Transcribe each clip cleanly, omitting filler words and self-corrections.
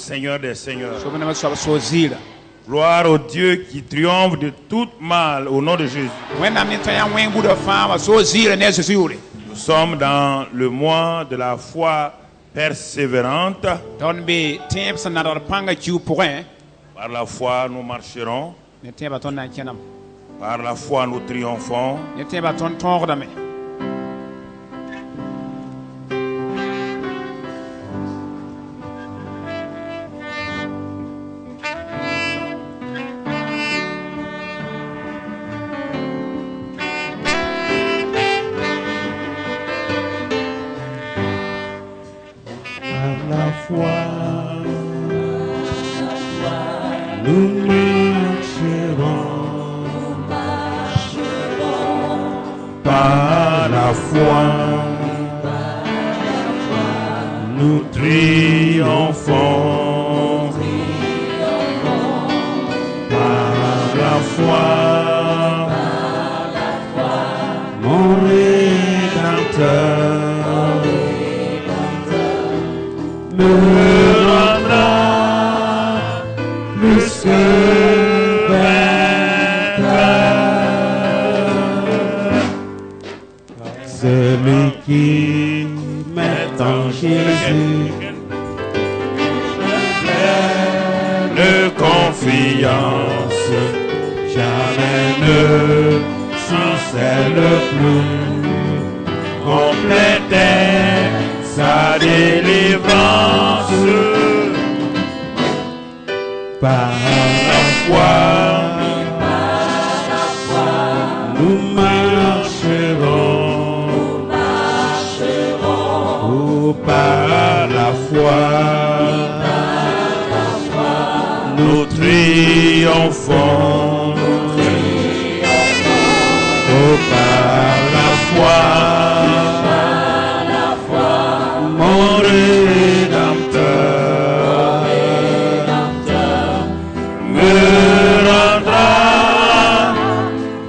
Seigneur des Seigneurs. Gloire au Dieu qui triomphe de tout mal au nom de Jésus. Nous sommes dans le mois de la foi persévérante. Par la foi nous marcherons. Par la foi nous triomphons. Nous marcherons par la foi, nous triomphons par la foi, mon Rédempteur me rendra plus que vainqueur. Celui qui met en Jésus de confiance, jamais ne chancelle plus, complète sa délivrance. Par la foi, nous marcherons. Oh, par la foi, nous triomphons. Oh, par la foi, mon Rédempteur me rendra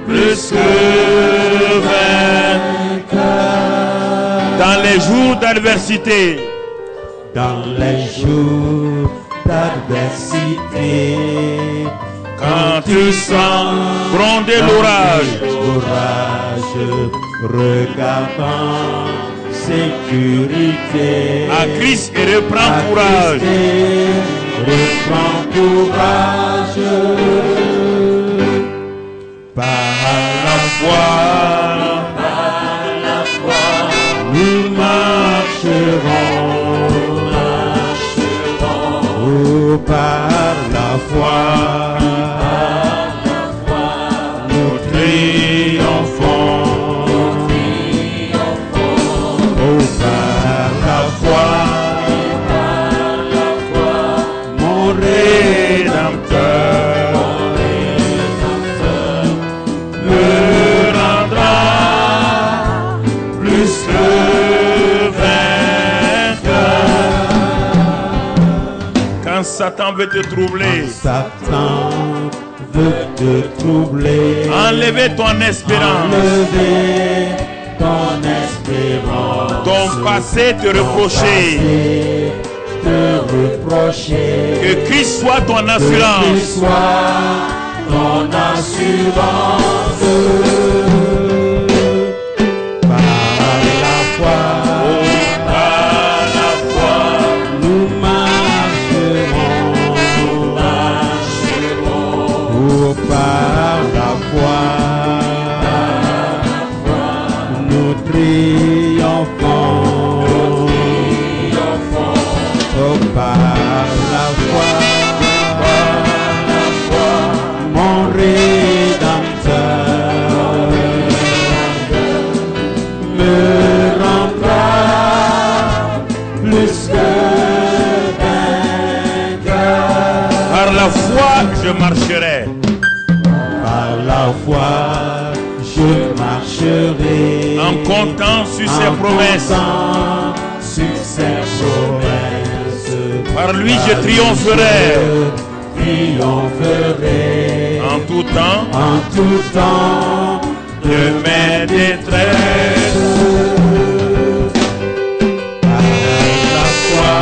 plus que vainqueur. Dans les jours d'adversité, dans les jours d'adversité, quand tu sens gronder l'orage, regardant sécurité, à Christ et reprends courage. Reprends courage. Par la foi, nous marcherons. Oh, par la foi, nous triomphons. Oh, par la foi, mon Rédempteur me rendra plus que vainqueur. Quand Satan veut te troubler, Satan veut te troubler, enlever ton espérance, enlever ton espérance, ton passé te reprocher, que Christ soit ton assurance. Que Christ soit ton assurance. Par la foi, nous marcherons. Oh, par la foi, nous triomphons. Oh, par la foi, mon Rédempteur me rendra plus que vainqueur. Par la foi, je marcherai. Par la foi, je marcherai. En comptant sur ses promesses. Sur ses promesses. Par lui, je triompherai. En tout temps. En tout temps. De mes détresses. Par la foi,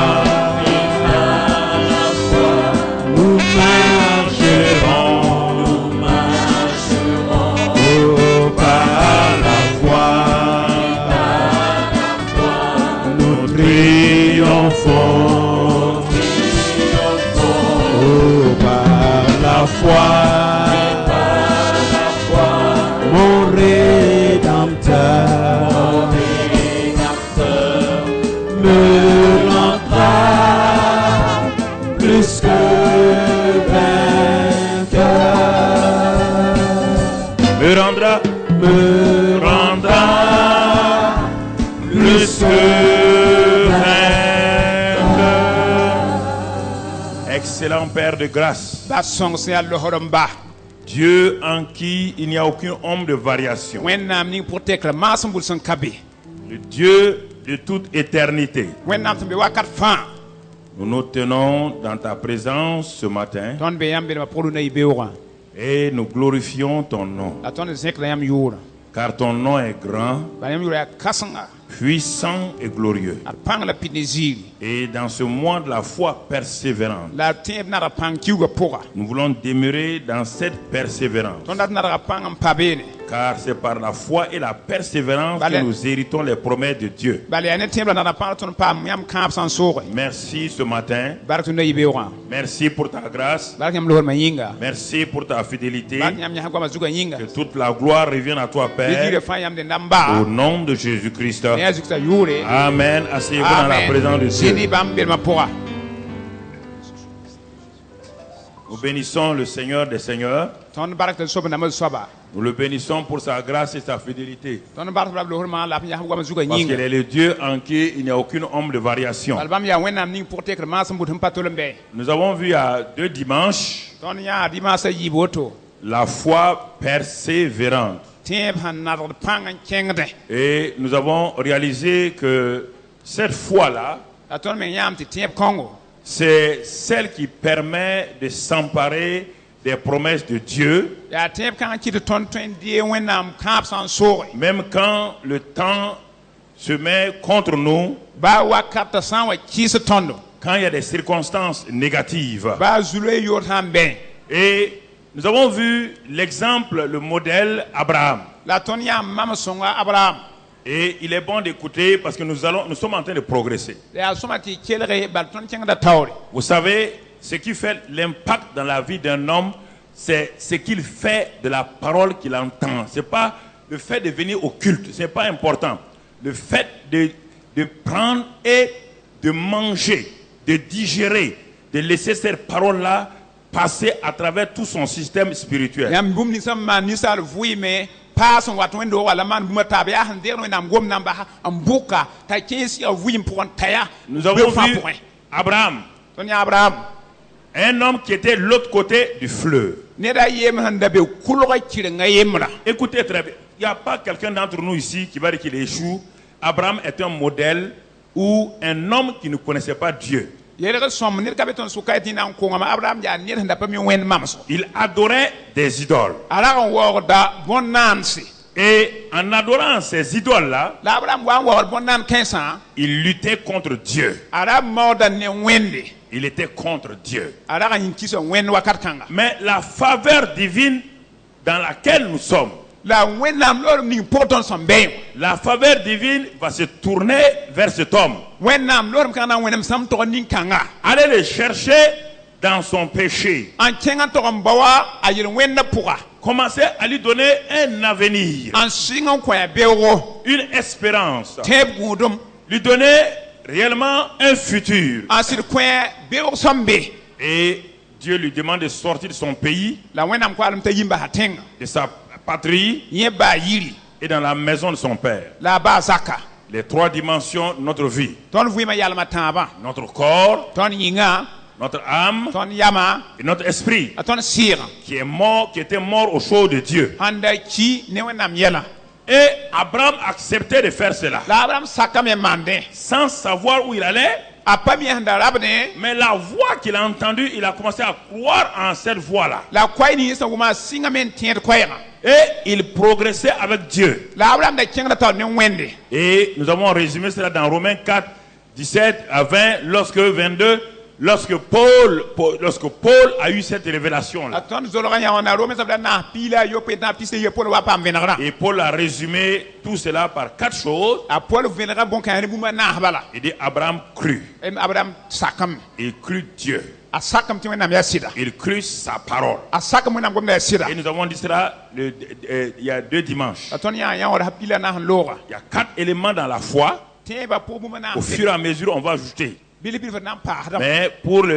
plus que vainqueur, me rendra plus que vainqueur. Excellent Père de grâce, ba sõng sẽn yaa lohrem ba Dieu en qui il n'y a aucune ombre de variation, wẽnnaam ning pʋg tekra maasem bul sẽn ka be le Dieu de toute éternité. wẽnnaam sẽn be wakat fãa Nous nous tenons dans ta présence ce matin tõnd be yãmb belmã pʋgd rũnã y-beoogã et nous glorifions ton nom, la tõnd zẽkda yãmb yʋʋrã car ton nom est grand, bala yãmb yʋʋra yaa kãsenga puissant et glorieux. ad pãng la pid ne ziiri Et dans ce mois de la foi persévérante, la tẽeb nadga pãng kiuugã pʋga nous voulons demeurer dans cette persévérance, tõnd dat nadga pãng n pa beene car c'est par la foi et la persévérance Valère. que nous héritons les promesses de Dieu. bala yaa ne tẽeb la nadga pãng la tõnd paam yãmb kãab sã n sooge Merci ce matin, bark tɩ y-beoogã merci pour ta grâce, bark yãmb lohrmã yĩnga merci pour ta fidélité. bark yãmb yãsg goamã zugã yĩnga Que toute la gloire revienne à toi, bɩ ziirã Père, fãa yãmb dẽnda n baa au nom de Jésus-Christ. ne yaa zugsa yʋʋre Amen. Asseyez-vous dans la présence de zĩni Dieu. bãmb belmã pʋga Nous bénissons le Seigneur des Seigneurs. tõnd bark tɩ sobendame soaba Nous le bénissons pour sa grâce et sa fidélité. tõnd bark tɩ b lohrmã la b yãsb goamã zugã Parce qu'il yĩnga est le Dieu en qui il n'y a aucune ombre de variation. bal bãmb yaa wẽnnaam ning pʋg tekr maasem bʋd sẽn pa tol n bɛ Nous avons vu à 2 dimanches tõnd yãa dimaasã yiib woto la foi persévérante. tẽeb sẽn nadgd pãng n kẽngdẽ Et nous avons réalisé que cette foi-là, la tõnd meng yãam tɩ tẽeb kõngo c'est celle qui permet de s'emparer des promesses de Dieu, yaa tẽeb kãng kɩt tõnd tõe n dee wẽnnaam kãab sã n sooge même quand le temps se met contre nous, baa wakatã sã n wa kɩɩs tõndo quand il y a des circonstances négatives. baa zu-loe yood sã n bẽ Et nous avons vu l'exemple, le modèle Abraham. la tõnd yãmb mam sõnga abraham Et il est bon d'écouter parce que nous sommes en train de progresser. la yaa sõma tɩ y kelge bal tõnd kẽngda taoore Vous savez, ce qui fait l'impact dans la vie d'un homme, c'est ce qu'il fait de la parole qu'il entend. Ce n'est pas le fait de venir au culte, ce n'est pas important. Le fait de prendre et de manger, de digérer, de laisser cette parole-là passer à travers tout son système spirituel. yãmb bũmb ninsã n maan ninsaal vʋɩɩme paas n wat wẽndoog wala maan bũmba taab yaa sẽn degd wẽnnaam gomdã n basa n bʋka t'a kẽes yaa vʋɩɩm pʋgẽ taya Nous avons fãa vu pʋgẽ Abraham, tõnd yã abraham un homme qui était de l'autre côté du fleuve. ned a yem sẽn da be kulga kɩrenga yembrã Écoutez très bien, il n'y a pas quelqu'un d'entre nous ici qui va dire qu'il échoue. Abraham est un modèle ou un homme qui ne connaissait pas Dieu. yelg sõm ned ka be tõnd sʋka tɩ na n kõngame abraham yaa ned sẽn da pa mi wẽnd mamsg Il adorait des idoles. a rag n waoogda bõn-naandse Et en adorant ces idoles-là, la abraham wa n waoogd bõn-naan kãensã il luttait contre Dieu. a ra maooda ne wẽnde Il était contre Dieu. a rag n kɩsa wẽnd wakat kãnga Mais la faveur divine dans laquelle nous sommes, la wẽnnaam loorem ning pʋg tõnd sẽn bẽ la faveur divine va se tourner vers cet homme. wẽnnaam loorem kãng na n wẽnem sãm tog nin-kãnga Allez le chercher dans son péché. n kẽng n tog n ba wa a yel wẽnda pʋga Commencez à lui donner un avenir, n sɩng n kõ a beoogo une espérance. tẽeb gũudum Lui donner réellement un futur. n sɩd kõ beoog sẽn be Et Dieu lui demande de sortir de son pays, la wẽnnaam koalem t'a yĩmba sa tẽnga de sa patrie yẽ baa yiri et dans la maison de son père. la a baa zaka Les 3 dimensions de notre vie. tõnd vɩɩmã yalma tãabã Notre corps, tõnd yĩnga notre âme tõnd yama et notre esprit a tõnd sɩɩgã qui était mort au show de Dieu. sãn da ki ne wẽnnaam yɛla Et Abraham acceptait de faire cela la abraham sakame n maandẽ sans savoir où il allait. a pa mi sẽn da rabdẽ Mais la voix qu'il a entendue, il a commencé à croire en cette voix-là. la koɛɛ ning sẽn wʋma a sɩngame n tẽed koɛɛgã Et il progressait avec Dieu. la abraham da kẽngda taoor ne wẽnde Et nous avons résumé cela dans Romains 4, 17 à 20, lorsque Paul a eu cette la révélation-là. tõnd zolgã yã wãna rome sab la naas piila yopoe tã pis ye pol wa paam vẽnegrã Et Paul a résumé tout cela par 4 choses. a pol vẽnega bõn-kãsd bũmba naas bala Il dit Abraham crut. abraham sakame Il crut Dieu. a sakame tɩ wẽnnaam yaa sɩda Il crut sa parole. a sakame wẽnnaam gomda yaa sɩda Et nous avons dit cela il y a 2 dimanches. la tõnd yã wãd pila naas n looga Il y a 4 éléments dans la foi. tẽebã pʋg bũmba naas Au fur et à mesure, on va ajouter. Bilibili fa nan paadam. Mais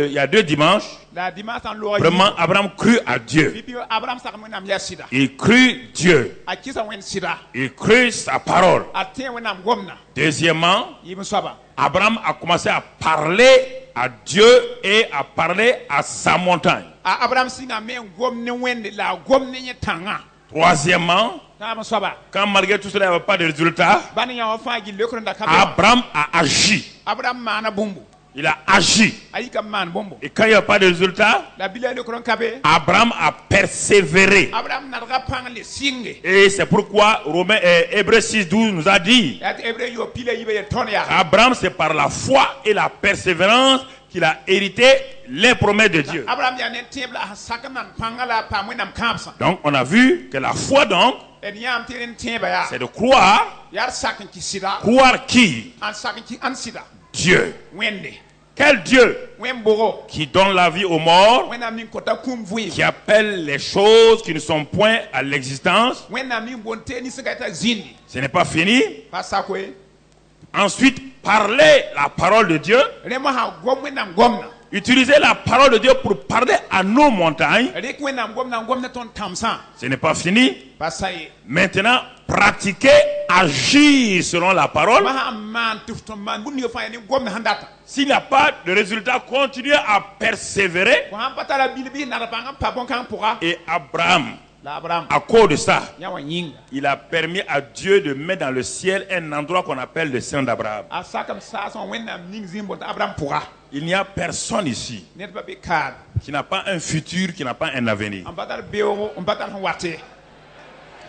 il y a 2 dimanches, La dimanche en loi. vraiment Abraham crut à Dieu. Bibi Abraham sak wenam ya sida. Il crut Dieu. A kisa wen sida. Il crut sa parole. A tien wenam gomna. Deuxièmement, Yim swaba. Abraham a commencé à parler à Dieu et à parler à sa montagne. A Abraham singa men gomne wende la gomne nye tanga. Troisièmement, Tam swaba. quand malgré tout cela, il n'y avait pas de résultat, Bani ya wafa gi lekro nda kabe. Abraham a agi. Abraham mana bumbu. Il a agi. Ayika man bumbu. Et quand il n'y a pas de résultat, La bila lekro kabe. Abraham a persévéré. Abraham narga pang le singe. Et c'est pourquoi Hébreux 6:12 nous a dit, Ya ebre yo pile yibe ye ton ya. Abraham, c'est par la foi et la persévérance qu'il a hérité les promesses de Dieu. Abraham ya ne tebla sakaman pangala pa wenam kapsa. Donc on a vu que la foi donc, En yam teren teba ya. c'est de croire. Yar sakin ki sida. Croire qui? An sakin ki an sida. Dieu. Wende. Quel Dieu? Wen boro. Qui donne la vie aux morts, Wenam nin kota kum vui. qui appelle les choses qui ne sont point à l'existence. Wenam nin bonte ni sekata zindi. Ce n'est pas fini. Pasa kwe. Ensuite, parler la parole de Dieu. Remo ha gom wenam gomna. Utiliser la parole de Dieu pour parler à nos montagnes. Rik wenam gomna ton tamsan. Ce n'est pas fini. Pasa ye. Maintenant, pratiquer, agir selon la parole. Maha man tufton man bun yo fa ni gomna handata. S'il n'y a pas de résultat, continuez à persévérer. Ko han patala bilbi na rapanga pa bon kan pourra. Et Abraham, La Abraham. à cause de ça, Yawa nyinga. il a permis à Dieu de mettre dans le ciel un endroit qu'on appelle le sein d'Abraham. Asakam sa son wenam ning zimbo Abraham pourra. Il n'y a personne ici Net ba be kad. qui n'a pas un futur, qui n'a pas un avenir. On batal bewo, on batal wate.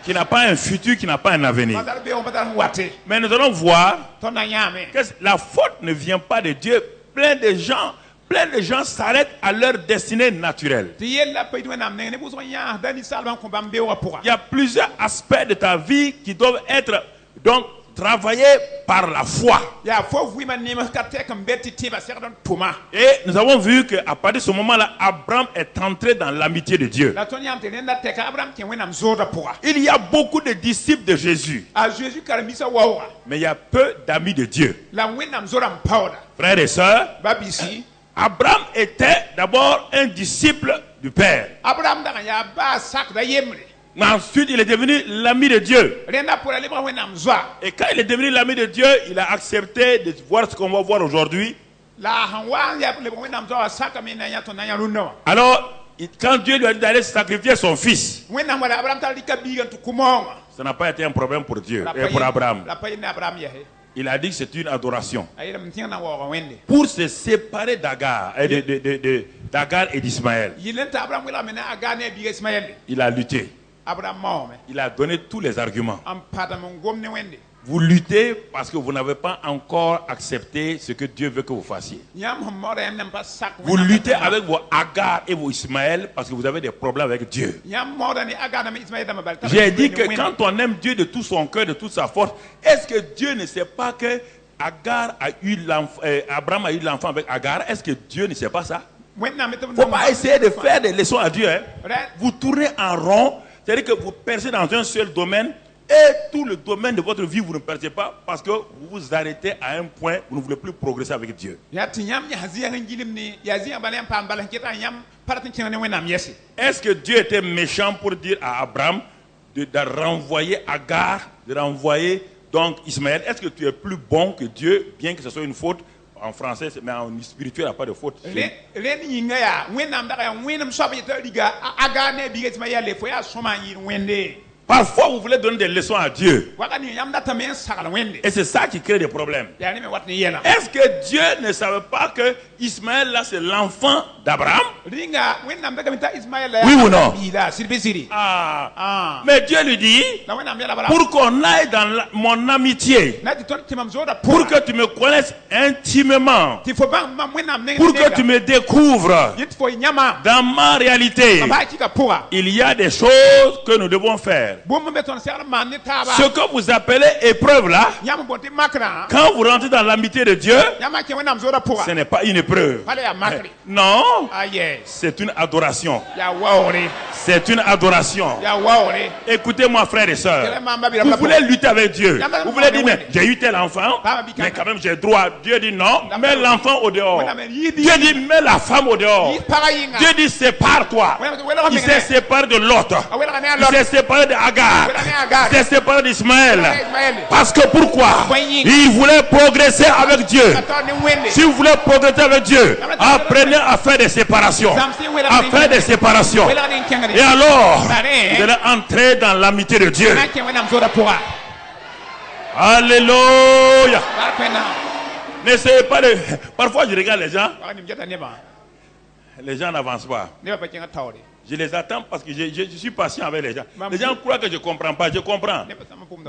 Qui n'a pas un futur, qui n'a pas un avenir. Batal bewo, on batal wate. Mais nous allons voir Ton na yame. que la faute ne vient pas de Dieu. Plein de gens s'arrêtent à leur destinée naturelle. Ti yella pe wenam ne bu so ya dani salban ko bam bewo pourra. Il y a plusieurs aspects de ta vie qui doivent être donc travaillés par la foi. Ya fo vui man ne ma ka te kam betti tiba ser don tuma. Et nous avons vu qu'à partir de ce moment-là, Abraham est entré dans l'amitié de Dieu. La ton yam te ne te ka Abraham ken wenam zoda pourra. Il y a beaucoup de disciples de Jésus, A Jésus karamisa wawa. mais il y a peu d'amis de Dieu. La wenam zoda powder. Frères et sœurs, Babisi. Abraham était d'abord un disciple du Père. Abraham da ya ba sak da yemre. Mais ensuite, il est devenu l'ami de Dieu. Renda pour aller ba wenam zwa. Et quand il est devenu l'ami de Dieu, il a accepté de voir ce qu'on va voir aujourd'hui. La hanwa ya le wenam zwa sak me na ya ton na ya lunno. Alors, quand Dieu lui a dit d'aller sacrifier son fils, Wenam wala Abraham ta lika bigan tu kumonga. ça n'a pas été un problème pour Dieu La et pour Abraham. La paye na Abraham ya he. Il a dit que c'est une adoration. Ayira mtinga na wawa wende. Pour se séparer d'Agar et d'Agar et d'Ismaël, Yilenta Abraham wala mena agane biga Ismaël. il a lutté. Abraham mawme. Il a donné tous les arguments. Am pada mon gomne wende. Vous luttez parce que vous n'avez pas encore accepté ce que Dieu veut que vous fassiez. Yam homore en nem pas sak. Vous luttez avec vos Agar et vos Ismaël parce que vous avez des problèmes avec Dieu. Yam mawda ni agana me Ismaël dama bal. J'ai dit que quand on aime Dieu de tout son cœur, de toute sa force, est-ce que Dieu ne sait pas que Abraham a eu l'enfant avec Agar? Est-ce que Dieu ne sait pas ça? Il ne faut pas essayer de faire des leçons à Dieu. Hein. Vous tournez en rond, c'est-à-dire que vous percez dans un seul domaine et tout le domaine de votre vie, vous ne percez pas parce que vous vous arrêtez à un point où vous ne voulez plus progresser avec Dieu. Est-ce que Dieu était méchant pour dire à Abraham de renvoyer Agar, de renvoyer donc Ismaël? Est-ce que tu es plus bon que Dieu, bien que ce soit une faute? En français, mais en spirituel, il n'y a pas de faute. Parfois, vous voulez donner des leçons à Dieu. Et c'est ça qui crée des problèmes. Est-ce que Dieu ne savait pas que Ismaël, là, c'est l'enfant d'Abraham? Oui ou non? Ah. Mais Dieu lui dit, pour qu'on aille dans mon amitié, pour que tu me connaisses intimement, pour que tu me découvres dans ma réalité, il y a des choses que nous devons faire. Boum met ton serre man taba. Ce que vous appelez épreuve là, Yam bonti makra. quand vous rentrez dans l'amitié de Dieu, Yama ki wenam zora pour. ce n'est pas une épreuve. Fale ya makri. Non, Ah yes. c'est une adoration. Ya waore. C'est une adoration. Ya waore. Écoutez-moi, frères et sœurs. Vous voulez lutter avec Dieu. Vous voulez dire, mais j'ai eu tel enfant, mais quand même j'ai droit. Dieu dit non, mets l'enfant au dehors. Dieu dit, mets la femme au dehors. Dieu dit, sépare-toi. Il s'est séparé de Lot. Il s'est séparé d'Agar. Il s'est séparé d'Ismaël. Parce que pourquoi? Il voulait progresser avec Dieu. Si vous voulez progresser avec Dieu, apprenez à faire des séparations. À faire des séparations. Et alors, vous allez entrer dans l'amitié de Dieu. Alléluia. N'essayez pas de... Parfois, je regarde les gens. Les gens n'avancent pas. Je les attends parce que je suis patient avec les gens. Les gens croient que je ne comprends pas. Je comprends.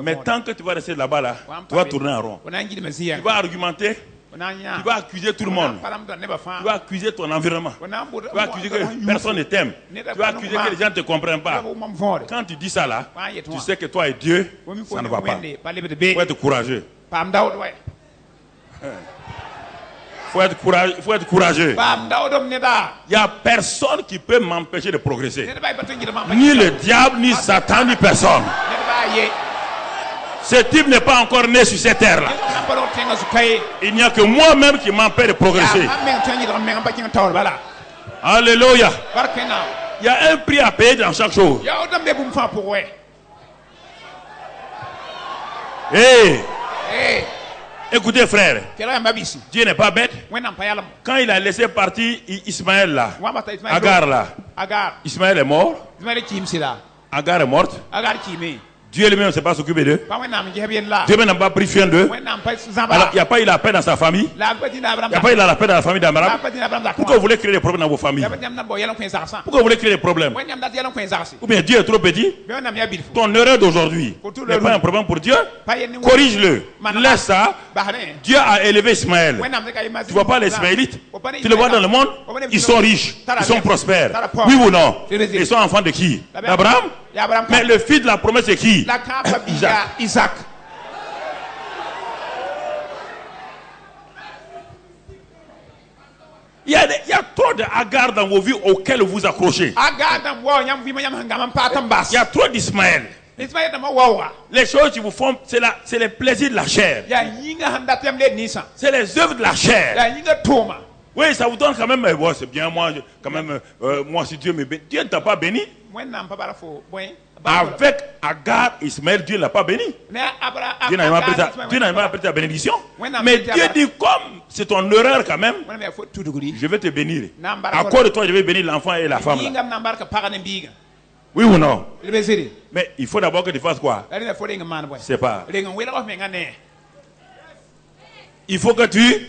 Mais tant que tu vas rester là-bas, là, tu vas tourner en rond. Tu vas argumenter. Tu vas accuser tout le monde. Tu vas accuser ton environnement. Tu vas accuser que personne ne t'aime. Tu vas accuser que les gens ne te comprennent pas. Quand tu dis ça là, tu sais que toi et Dieu, ça ne va pas. Il faut être courageux. Il faut être courageux. Il n'y a personne qui peut m'empêcher de progresser. Ni le diable, ni Satan, ni personne. Ce type n'est pas encore né sur cette terre-là. Il n'y a que moi-même qui m'empêche de progresser. Alléluia. Il y a un prix à payer dans chaque chose. Écoutez frère, Dieu n'est pas bête. Quand il a laissé partir Ismaël là, Agar là, Ismaël est mort, Agar est morte. Dieu lui-même ne s'est pas s'occuper d'eux. Dieu n'a pas pris soin d'eux. Alors, il n'y a pas eu la paix dans sa famille. Il n'y a pas eu la paix dans la famille d'Abraham. Pourquoi vous voulez créer des problèmes dans vos familles? Pourquoi vous voulez créer des problèmes? Ou bien Dieu est trop petit? Ton erreur d'aujourd'hui n'est pas un problème pour Dieu. Corrige-le. Laisse ça. Dieu a élevé Ismaël. Tu ne vois pas les Ismaélites? Tu le vois dans le monde? Ils sont riches. Ils sont prospères. Oui ou non? Ils sont enfants de qui? D'Abraham? Mais le fils de la promesse c'est qui? Isaac. Il y a trop d'Agar dans vos vies auxquelles vous accrochez. Il y a trop d'Ismaël. Les choses qui vous font, c'est les plaisirs de la chair. C'est les œuvres de la chair. Oui, ça vous donne quand même, bon, c'est bien, moi, moi, si Dieu me bénit. Dieu ne t'a pas béni. Avec Agar, Ismaël, Dieu ne l'a pas béni. Dieu n'a pas appris ta bénédiction. Mais Dieu dit, comme c'est ton erreur quand même, je vais te bénir. À cause de toi, je vais bénir l'enfant et la femme. Oui ou non? Mais il faut d'abord que tu fasses quoi? C'est pas. Il faut que tu...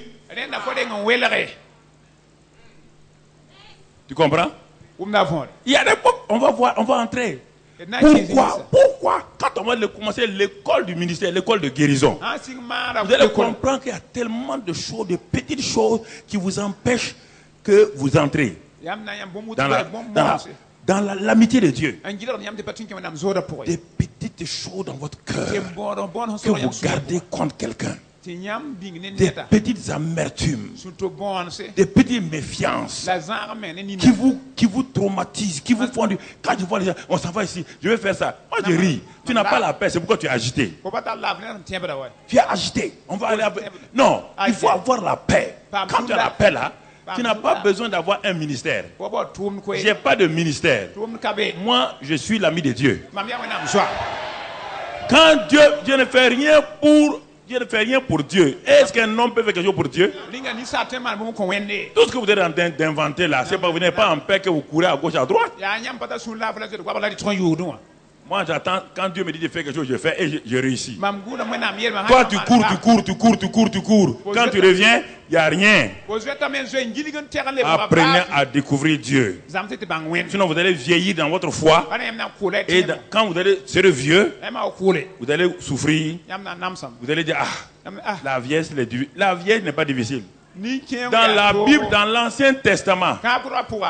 Tu comprends? Il y a des... On va voir, on va entrer. Pourquoi quand on va commencer l'école du ministère, l'école de guérison, vous allez comprendre qu'il y a tellement de choses, de petites choses qui vous empêchent que vous entrez dans l'amitié de Dieu. Des petites choses dans votre cœur que vous gardez contre quelqu'un. Des petites amertumes, des petites méfiances qui vous traumatisent, qui vous font du... Quand je vois les gens, on s'en va ici, je vais faire ça. Moi je ris. Tu n'as pas la paix, c'est pourquoi tu es agité. Tu es agité. On va aller avec... Non, il faut avoir la paix. Quand tu as la paix là, tu n'as pas besoin d'avoir un ministère. Je n'ai pas de ministère. Moi, je suis l'ami de Dieu. Quand Dieu ne fait rien pour... Dieu ne fait rien pour Dieu. Est-ce qu'un homme peut faire quelque chose pour Dieu? Tout ce que vous êtes en train d'inventer là, c'est pas vous n'êtes pas en paix que vous courez à gauche à droite. Moi j'attends, quand Dieu me dit de faire quelque chose, je fais et je réussis. Toi tu cours. Quand tu reviens, il n'y a rien. Apprenez à découvrir Dieu. Sinon vous allez vieillir dans votre foi. Et quand vous allez ser vieux, vous allez souffrir. Vous allez dire, la vieillesse n'est pas difficile. Dans la Bible, dans l'Ancien Testament,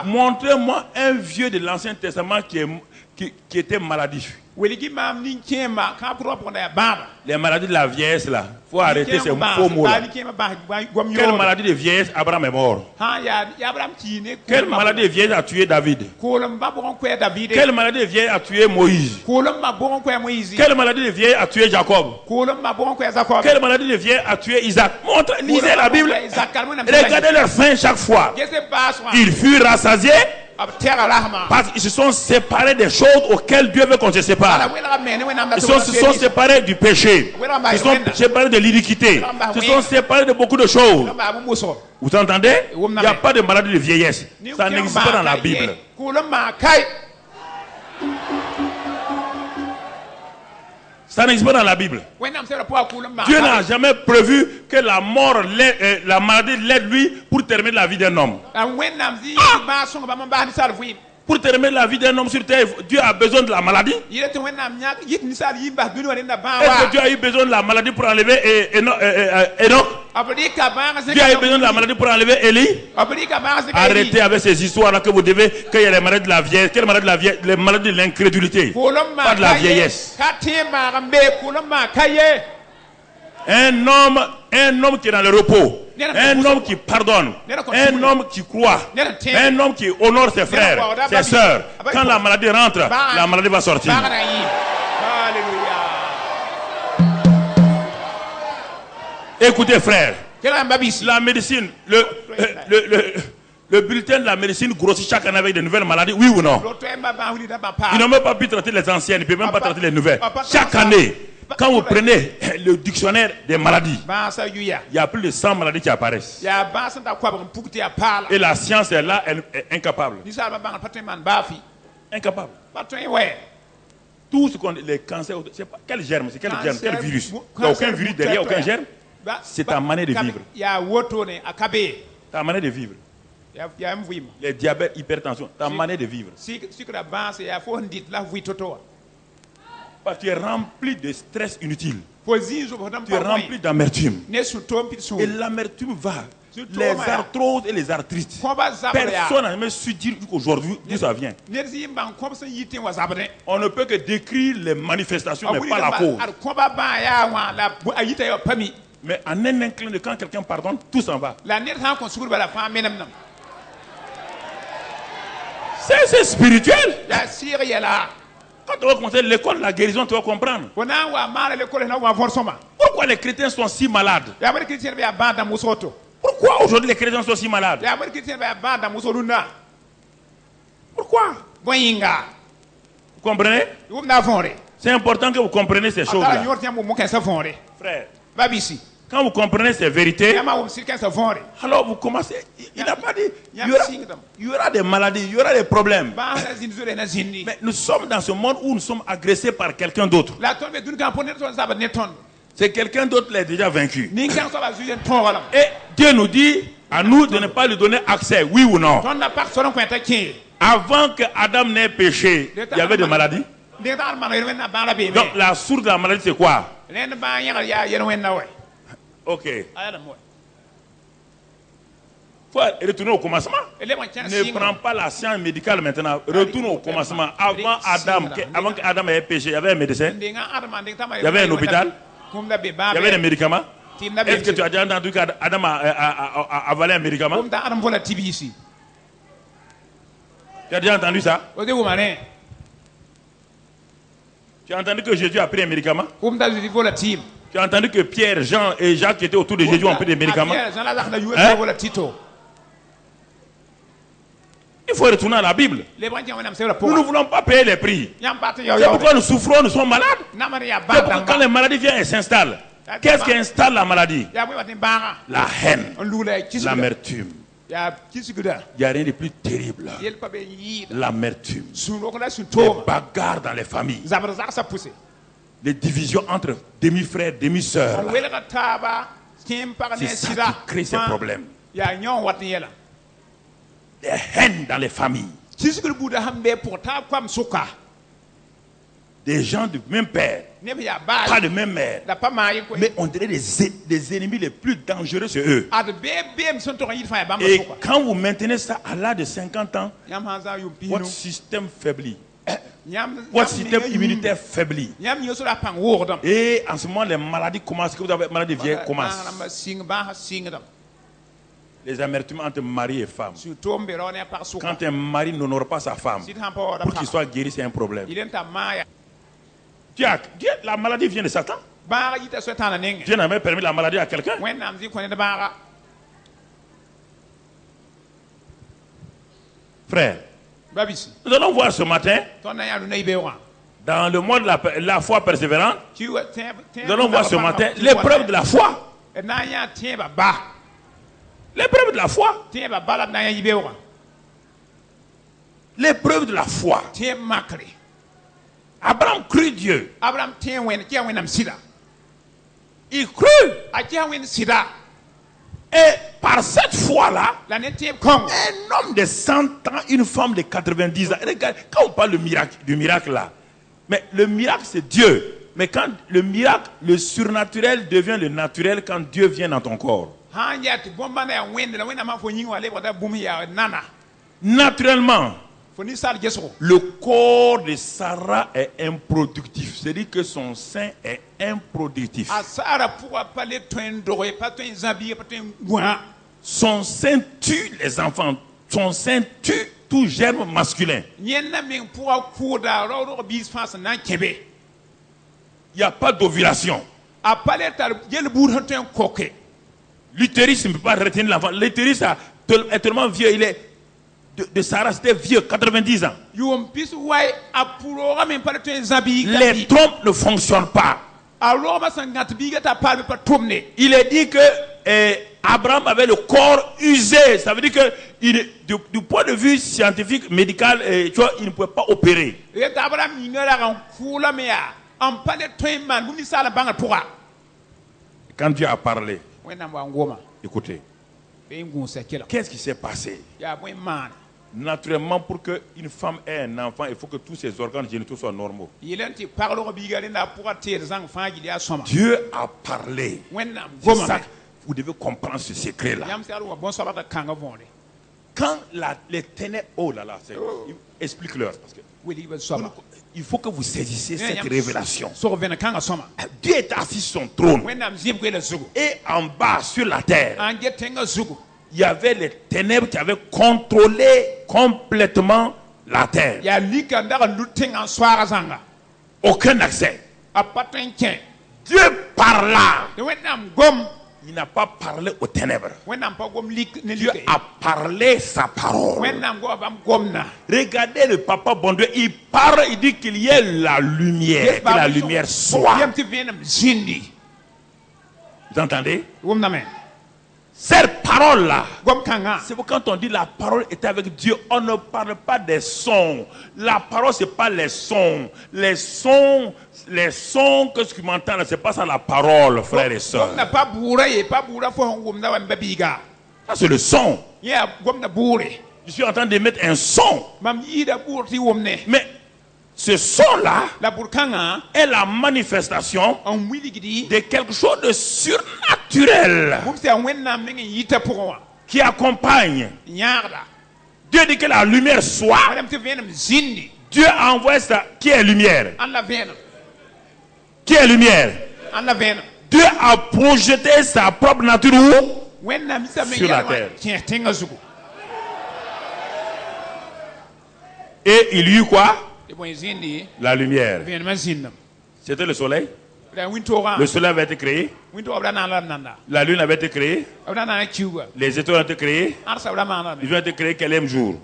montrez-moi un vieux de l'Ancien Testament qui était maladif. weligi mam nin kema ka pro pour na baba Les maladies de la vieillesse là, faut arrêter ces faux mots là. Quelle maladie de vieillesse Abraham est mort? Quelle maladie de vieillesse a tué David? Quelle maladie de vieillesse a tué Moïse? Quelle maladie de vieillesse a tué Jacob? Quelle maladie de vieillesse a tué Isaac? Lisez la Bible. Regardez leur fin chaque fois. Ils furent rassasiés parce qu'ils se sont séparés des choses auxquelles Dieu veut qu'on se sépare. Ils se sont séparés du péché. Ils se sont séparés de l'iniquité. Ils se sont séparés de beaucoup de choses. Vous entendez? Il n'y a pas de maladie de vieillesse. Ça n'existe pas dans la Bible. Ça n'existe pas dans la Bible. Dieu n'a jamais prévu que la mort, la maladie l'aide lui pour terminer la vie d'un homme. Pour terminer la vie d'un homme sur terre, Dieu a besoin de la maladie. Est-ce que Dieu a eu besoin de la maladie pour enlever Enoch? Dieu a eu besoin de la maladie pour enlever Élie? Arrêtez avec ces histoires-là que vous devez, qu'il y a les maladies de la vieillesse. Quelle maladie de la vieillesse? Les maladies de l'incrédulité. Pas de la vieillesse. Un homme qui est dans le repos. Un homme qui pardonne. Un homme qui croit. Un homme qui honore ses frères, ses sœurs. Quand la maladie rentre, la maladie va sortir. Écoutez, frère. La médecine, le bulletin de la médecine grossit chaque année avec de nouvelles maladies, oui ou non? Ils n'ont même pas pu traiter les anciennes, ils ne peuvent même pas traiter les nouvelles. Chaque année, quand vous prenez le dictionnaire des maladies, il y a plus de 100 maladies qui apparaissent. Et la science est là, elle est incapable. Incapable. Tout ce qu'on... Les cancers, c'est pas... Quel germe, c'est quel germe, quel virus? Il n'y a aucun virus derrière, aucun germe. C'est ta manière de vivre. Ta manière de vivre. Les diabètes, hypertension, ta manière de vivre. Parce que tu es rempli de stress inutile. Tu es rempli d'amertume. Et l'amertume va. Les arthroses et les arthrites. Personne n'a jamais su dire aujourd'hui d'où ça vient. On ne peut que décrire les manifestations, mais pas la cause. Mais en un inclin de quand quelqu'un pardonne, tout s'en va. C'est spirituel. Quand tu vas commencer l'école de la guérison, tu vas comprendre. Pourquoi les chrétiens sont si malades? Pourquoi aujourd'hui les chrétiens sont si malades? Pourquoi? Vous comprenez? C'est important que vous compreniez ces choses-là. Frère, quand vous comprenez ces vérités, alors vous commencez. Il n'a pas dit. Il y aura des maladies, il y aura des problèmes. Mais nous sommes dans ce monde où nous sommes agressés par quelqu'un d'autre. C'est quelqu'un d'autre qui l'a déjà vaincu. Et Dieu nous dit à nous de ne pas lui donner accès, oui ou non. Avant que Adam n'ait péché, il y avait des maladies. Donc la source de la maladie, c'est quoi? Ok. Il faut retourner au commencement. Ne prends pas la science médicale maintenant. Retourne au commencement. Avant qu'Adam ait péché, il y avait un médecin. Il y avait un hôpital. Il y avait des médicaments. Est-ce que tu as déjà entendu qu'Adam a avalé un médicament? Tu as déjà entendu ça? Tu as entendu que Jésus a pris un médicament? Tu as entendu que Pierre, Jean et Jacques qui étaient autour de Jésus ont pris des médicaments? Il faut retourner à la Bible. Nous ne voulons pas payer les prix. C'est pourquoi nous souffrons, nous sommes malades. C'est pourquoi quand les maladies viennent et s'installent. Qu'est-ce qui installe la maladie? La haine, l'amertume. Il n'y a rien de plus terrible. L'amertume. Les bagarres dans les familles. Les divisions entre demi-frères, demi-sœurs. C'est ça qui crée ces problèmes. Les haines dans les familles. Des gens du même père, pas de même mère, mais on dirait des ennemis les plus dangereux, c'est eux. Et quand vous maintenez ça à l'âge de 50 ans, votre système faiblit. votre système immunitaire faiblit. Yam yosura pang wordam. Et en ce moment, les maladies commencent. Que vous avez maladies vieilles commencent. Les amertumes entre mari et femme. Quand un mari n'honore pas sa femme, pour qu'il soit guéri, c'est un problème. La maladie vient de Satan. Dieu n'a jamais permis la maladie à quelqu'un. Frère, nous allons voir ce matin, dans le monde de la foi persévérante, nous allons voir ce matin l'épreuve de la foi. L'épreuve de la foi. L'épreuve de la foi. Abraham crut Dieu. Il crut. Et par cette foi-là, un homme de 100 ans, une femme de 90 ans. Regarde, quand on parle du miracle là, mais le miracle c'est Dieu. Mais quand le miracle, le surnaturel devient le naturel quand Dieu vient dans ton corps. Naturellement, le corps de Sarah est improductif. C'est-à-dire que son sein est improductif. Son sein tue les enfants. Son sein tue tout germe masculin. Il n'y a pas d'ovulation. L'utérus ne peut pas retenir l'enfant. L'utérus est tellement vieux, il est de Sarah, c'était vieux, 90 ans. Les trompes ne fonctionnent pas. Il est dit que Abraham avait le corps usé. Ça veut dire que du point de vue scientifique, médical, tu vois, il ne pouvait pas opérer. Quand Dieu a parlé, écoutez, qu'est-ce qui s'est passé? Naturellement, pour qu'une femme ait un enfant, il faut que tous ses organes génitaux soient normaux. Dieu a parlé. C'est ça, vous devez comprendre ce secret-là. Quand les ténèbres... Oh là là, explique-leur. Parce que il faut que vous saisissiez cette révélation. Dieu est assis sur son trône. Et en bas, sur la terre, il y avait les ténèbres qui avaient contrôlé complètement la terre. Aucun accès. Dieu parla. Il n'a pas parlé aux ténèbres. Dieu a parlé sa parole. Regardez le papa bon Dieu. Il parle, il dit qu'il y ait la lumière. Que la lumière soit. Vous entendez? Cette parole-là, c'est pourquoi quand on dit la parole était avec Dieu, on ne parle pas des sons. La parole, ce n'est pas les sons. Les sons, qu'est-ce que tu m'entends là? Ce n'est pas ça la parole, frères et sœurs. Ça, c'est le son. Je suis en train de mettre un son. Mais ce son-là est la manifestation de quelque chose de surnaturel qui accompagne. Dieu dit que la lumière soit. Dieu a envoyé ça. Qui est lumière? Qui est lumière? Dieu a projeté sa propre nature où? Sur la terre. Et il y eut quoi? La lumière. C'était le soleil. Le soleil avait été créé. La lune avait été créée. Les étoiles ont été créées. Ils ont été créés quel même jour?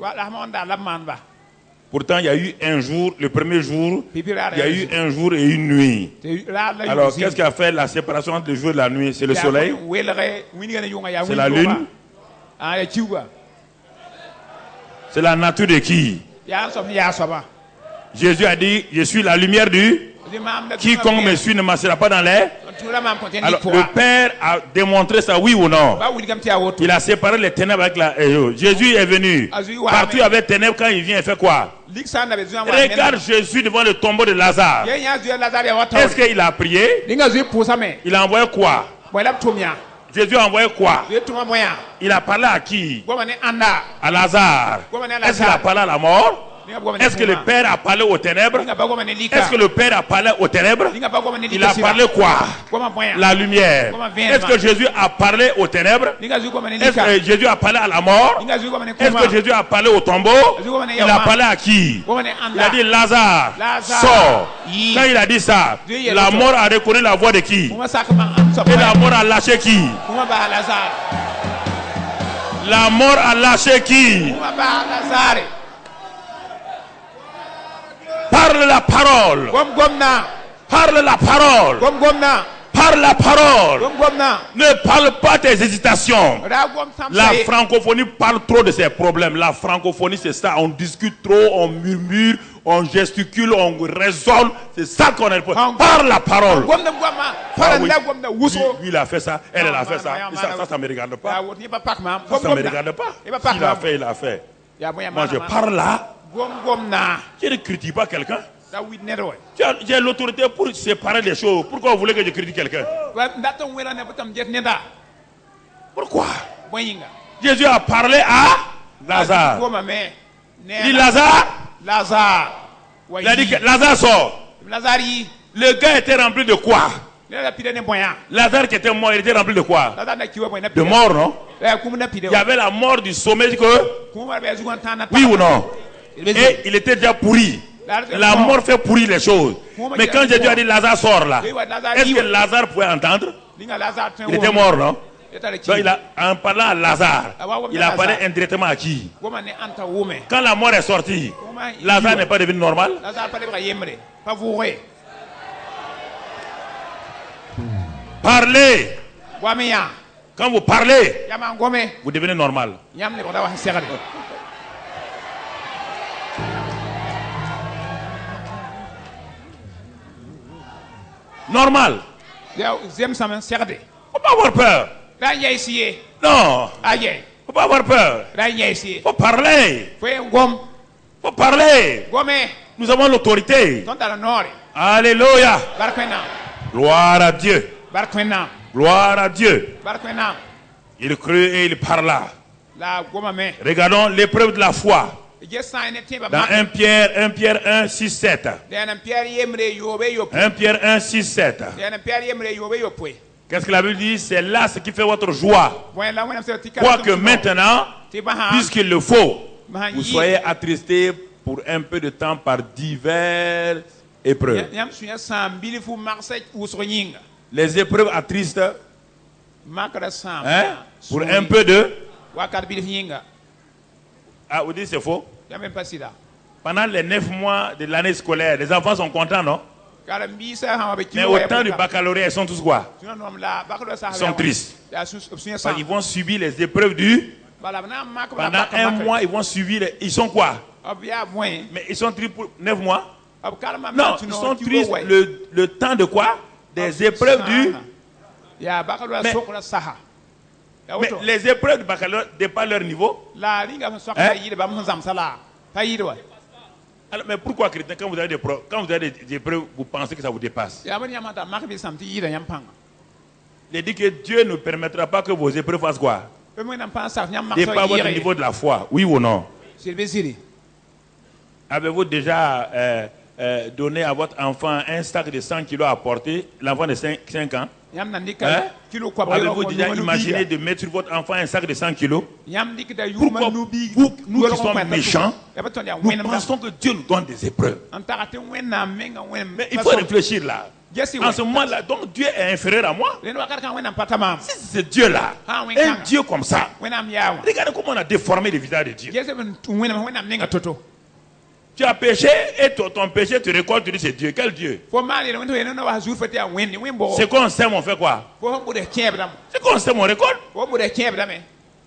Pourtant, il y a eu un jour, le premier jour, il y a eu un jour et une nuit. Alors, qu'est-ce qui a fait la séparation entre le jour et la nuit? C'est le soleil? C'est la lune? C'est la nature de qui? Jésus a dit, je suis la lumière du... Quiconque me suit ne marchera pas dans l'air. Alors, le Père a démontré ça, oui ou non? Il a séparé les ténèbres avec la... Jésus est venu. Partout il y avait ténèbres, quand il vient, il fait quoi? Regarde Jésus devant le tombeau de Lazare. Est-ce qu'il a prié? Il a envoyé quoi? Jésus a envoyé quoi? Il a parlé à qui? À Lazare. Est-ce qu'il a parlé à la mort? Est-ce que le Père a parlé aux ténèbres? Est-ce que le Père a parlé aux ténèbres? Il a parlé quoi? La lumière. Est-ce que Jésus a parlé aux ténèbres? Est-ce que Jésus a parlé à la mort? Est-ce que Jésus a parlé au tombeau? Il a parlé à qui? Il a dit Lazare, sors. Quand il a dit ça, la mort a reconnu la voix de qui? Et la mort a lâché qui? La mort a lâché qui? Parle la parole. Parle la parole. Parle la parole. Ne parle pas tes hésitations. La francophonie parle trop de ses problèmes. La francophonie, c'est ça. On discute trop, on murmure, on gesticule, on raisonne. C'est ça qu'on est. Parle la parole. Ah oui. Lui, il a fait ça. Elle a fait ça. Ça ne me regarde pas. Ça ne me regarde pas. Il a fait, il a fait. Moi, je parle là. Je ne critique pas quelqu'un. J'ai l'autorité pour séparer les choses. Pourquoi vous voulez que je critique quelqu'un? Pourquoi? Jésus a parlé à Lazare. Il dit Lazare. Il a dit que Lazare sort. Le gars était rempli de quoi? Lazare qui était mort, il était rempli de quoi? De mort, non? Il y avait la mort du sommet que... Oui ou non? Et il était déjà pourri. La mort fait pourrir les choses. Mais quand Jésus a dit Lazare sort là, est-ce que Lazare pouvait entendre? Il était mort, non? Donc en parlant à Lazare, il a parlé indirectement à qui? Quand la mort est sortie, Lazare n'est pas devenu normal? Parlez. Quand vous parlez, vous devenez normal. Normal. Faut pas avoir peur. Non. Faut pas avoir peur. Faut parler. Faut parler. Nous avons l'autorité. Alléluia. Gloire à Dieu. Gloire à Dieu. Il crut et il parla. Regardons l'épreuve de la foi. Dans 1 Pierre 1, 6, 7. 1 Pierre 1, 6, 7. Qu'est-ce que la Bible dit? C'est là ce qui fait votre joie. Quoique maintenant, puisqu'il le faut, vous soyez attristés pour un peu de temps par diverses épreuves. Les épreuves attristent pour un peu de... Ah, vous dites c'est faux? Pendant les 9 mois de l'année scolaire, les enfants sont contents, non? Mais au temps du baccalauréat, ils sont tous quoi? Ils sont tristes. Parce qu'ils vont subir les épreuves du... Pendant 1 mois, ils vont subir... Ils sont quoi? Mais ils sont tristes pour 9 mois? Non, ils sont tristes le temps de quoi? Des épreuves du... Mais les épreuves du baccalauréat dépassent leur niveau. Alors, mais pourquoi chrétien, quand vous avez des épreuves, vous pensez que ça vous dépasse? Il dit que Dieu ne permettra pas que vos épreuves fassent quoi? Dépassent votre niveau de la foi, oui ou non? Avez-vous déjà donné à votre enfant un sac de 100 kilos à porter, l'enfant de 5 ans? Avez-vous déjà imaginé de mettre sur votre enfant un sac de 100 kilos? Pourquoi nous qui sommes méchants, nous pensons que Dieu nous donne des épreuves? Mais il faut réfléchir là. En ce moment-là, donc Dieu est inférieur à moi? Si c'est Dieu là, un Dieu comme ça, regardez comment on a déformé le visage de Dieu. Tu as péché et ton péché te récolte, tu dis c'est Dieu. Quel Dieu? C'est qu'on sème, on fait quoi? C'est qu'on sème, on récolte.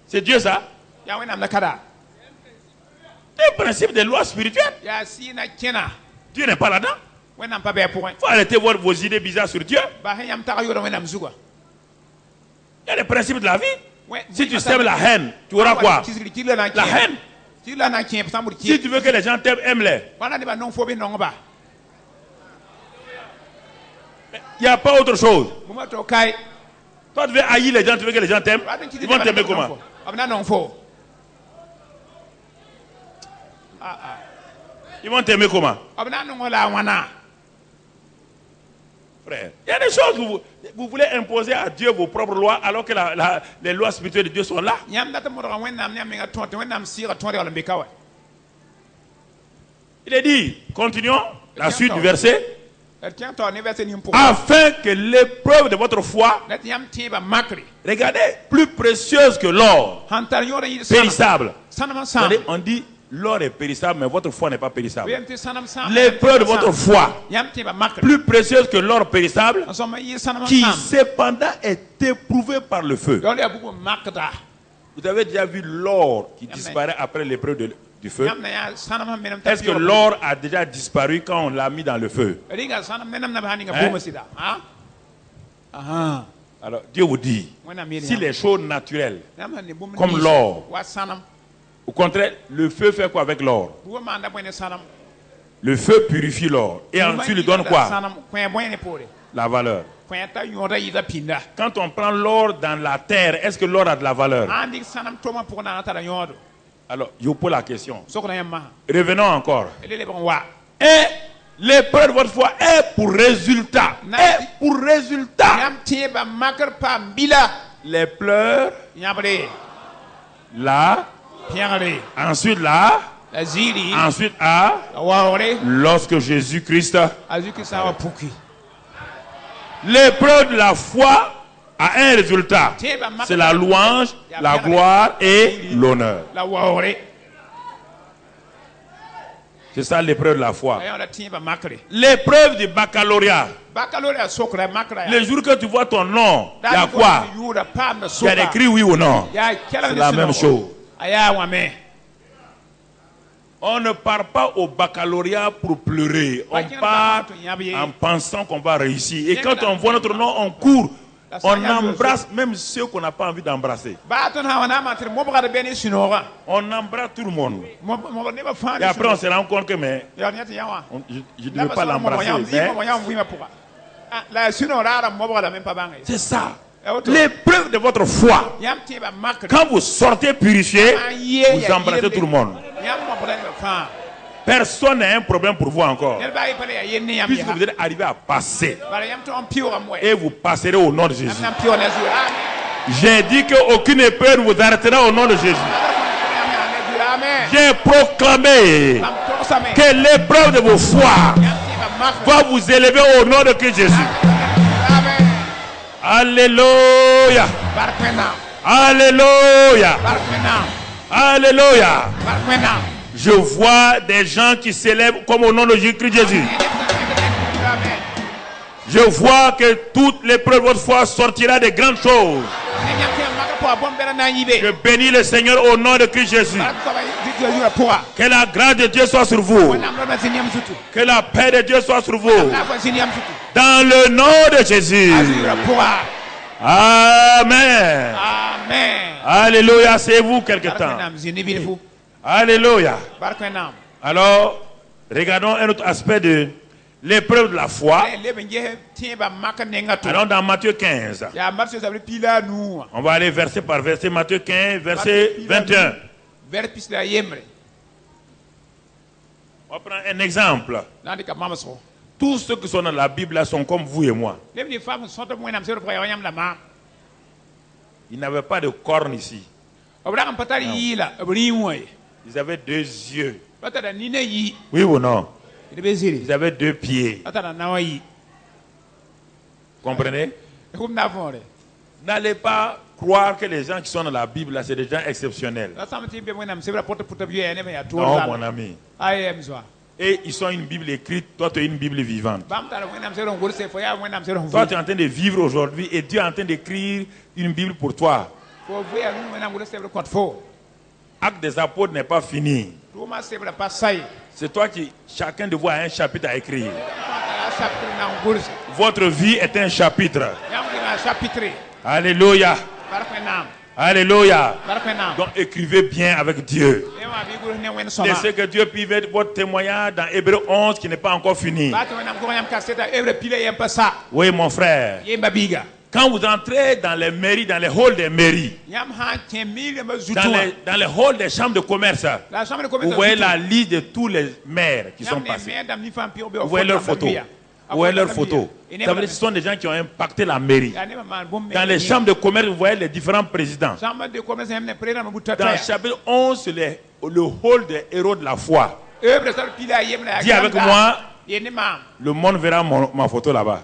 C'est Dieu ça? C'est le principe des lois spirituelles. Dieu n'est pas là-dedans. Il faut arrêter de voir vos idées bizarres sur Dieu. Il y a les principes de la vie. Si tu sèmes la haine, tu auras quoi? La haine. Si tu veux que les gens t'aiment, aime-les. Il n'y a pas autre chose. Toi, tu veux haïr les gens, tu veux que les gens t'aiment. Ils vont t'aimer comment? Ils vont t'aimer comment? abna no la wana Frère, il y a des choses où vous voulez imposer à Dieu vos propres lois alors que les lois spirituelles de Dieu sont là. yam data mo wen nam nyam nga tonte wen nam sira tonte wala mbeka wa Il est dit, continuons la suite du verset, tiens to ne verset ni pour afin que l'épreuve de votre foi, net yam tiba makri regardez, plus précieuse que l'or, hantar yora yi périssable. sanam sam C'est-à-dire, on dit l'or est périssable, mais votre foi n'est pas périssable. yam ti sanam sam L'épreuve de votre foi, yam tiba makri plus précieuse que l'or périssable, asoma yi sanam qui sam cependant est éprouvé par le feu. yole abugo makda Vous avez déjà vu l'or qui disparaît après l'épreuve du feu? yam na ya sanam menam Est-ce que l'or a déjà disparu quand on l'a mis dans le feu? ringa sanam menam na hani nga Hein? boma sida ha aha Alors Dieu vous dit, wana miri si les choses naturelles, yam hani bom comme l'or, wa sanam au contraire, le feu fait quoi avec l'or? bugo manda bone sanam Le feu purifie l'or et ensuite il donne quoi? sanam kwen bone pore La valeur. kwen ta yora yi da pinda Quand on prend l'or dans la terre, est-ce que l'or a de la valeur? andi sanam toma pour na ta yodo Alors, je vous pose la question. sokona yamma Revenons encore. elele bon wa Et l'épreuve de votre foi est pour résultat. Est pour résultat. yam tiba makar pa bila Les pleurs, yabre là, piangare ensuite là, azili ensuite à, waore lorsque Jésus-Christ. azuki sawa puki L'épreuve de la foi a un résultat. C'est la louange, la gloire et l'honneur. la waore C'est ça l'épreuve de la foi. ayo la tiba makre L'épreuve du baccalauréat. baccalauréat sokra makra Le jour que tu vois ton nom, il y a quoi? yura pam na Il y a soka écrit oui ou non. ya kala C'est la même chose. aya wa me On ne part pas au baccalauréat pour pleurer. On part en pensant qu'on va réussir. Et quand on voit notre nom, on court. On embrasse même ceux qu'on n'a pas envie d'embrasser. ba ton ha wana matir mo bugada beni sinora On embrasse tout le monde. mo ne ba fa Et après, on se rend compte que mais, ya nyati yawa je ne veux pas l'embrasser. Mais la sinora ra mo bugada même pas bangay c'est ça. L'épreuve de votre foi. yam tiba makre Quand vous sortez purifié, vous embrassez tout le monde. yam mo bugada fa Personne n'a un problème pour vous encore. ne ba ipale ya yenni yam Puisque ya vous êtes arrivé à passer. bara yam to on piora mo Et vous passerez au nom de Jésus. yam piora na zu J'ai dit qu'aucune épreuve ne vous arrêtera au nom de Jésus. amen J'ai proclamé am to same que l'épreuve de vos foi yam tiba makre va vous élever au nom de Christ Jésus. amen Alléluia. barkwena Alléluia. barkwena Alléluia. barkwena Je vois des gens qui célèbrent comme au nom de Jésus-Christ Jésus. amen Je vois que toute l'épreuve de votre foi sortira de grandes choses. yam tiba makre po bombera na yibe Je bénis le Seigneur au nom de Christ Jésus. Que la grâce de Dieu soit sur vous. Que la paix de Dieu soit sur vous. Dans le nom de Jésus. Amen. Amen. Alléluia. C'est vous quelque temps. Alléluia. Alors, regardons un autre aspect de l'épreuve de la foi. Allons dans Matthieu 15. On va aller verset par verset. Matthieu 15, verset 21. On va prendre un exemple. Tous ceux qui sont dans la Bible là sont comme vous et moi. Ils n'avaient pas de cornes ici. Ils avaient deux yeux. Oui ou non? Ils avaient deux pieds. Comprenez? N'allez pas croire que les gens qui sont dans la Bible là, c'est des gens exceptionnels. Non, mon ami. Et ils ont une Bible écrite, toi tu as une Bible vivante. Toi tu es en train de vivre aujourd'hui et Dieu est en train d'écrire une Bible pour toi. Acte des apôtres n'est pas fini. C'est toi qui, chacun de vous a un chapitre à écrire. Votre vie est un chapitre. Alléluia. Alléluia. Donc écrivez bien avec Dieu. Laissez que Dieu puisse être votre témoignage dans Hébreux 11 qui n'est pas encore fini. Oui mon frère. Quand vous entrez dans les mairies, dans les halls des mairies, Yam ha kemil ma dans zutua. dans les halls des chambres de commerce, La chambre de commerce. vous voyez la liste de tous les maires qui sont passés. Vous voyez leurs photos. Vous voyez leurs photos. Ça veut dire que ce sont des gens qui ont impacté la mairie. Dans les chambres de commerce, vous voyez les différents présidents. Chambre de commerce hem président Dans le chapitre 11, c'est le hall des héros de la foi. Dis avec moi, le monde verra ma photo là-bas.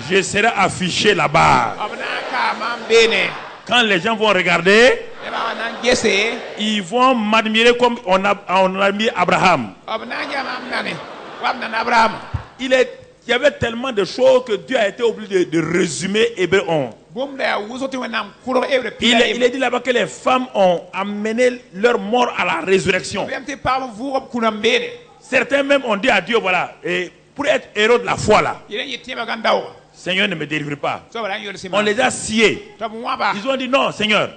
Je serai affiché là-bas. Quand les gens vont regarder, ils vont m'admirer comme on a mis Abraham. Il y avait tellement de choses que Dieu a été obligé de résumer Hébreu 11. Il est dit là-bas que les femmes ont amené leur mort à la résurrection. Certains même ont dit à Dieu, voilà, et pour être héros de la foi là, Seigneur ne me délivre pas. On les a sciés. Ils ont dit non, Seigneur,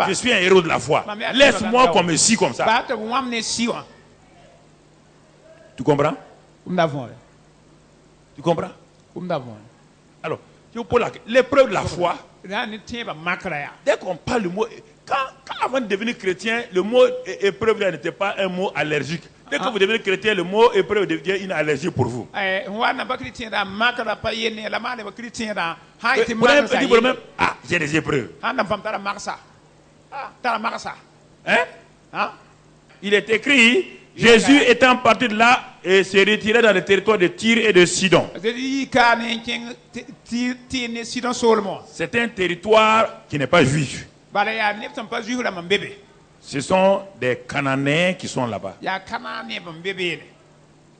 je suis un héros de la foi. Laisse-moi qu'on me scie comme ça. Tu comprends? Tu comprends? Alors, je vous pose l'épreuve de la foi. Dès qu'on parle le mot, quand avant de devenir chrétien, le mot épreuve n'était pas un mot allergique. Dès que vous devenez chrétien, le mot épreuve devient une allergie pour vous. Vous avez dit pour même, ah, j'ai des épreuves. Hein? Il est écrit, Jésus étant parti de là et s'est retiré dans le territoire de Tyr et de Sidon. C'est un territoire qui n'est pas juif. Ce sont des Cananéens qui sont là-bas,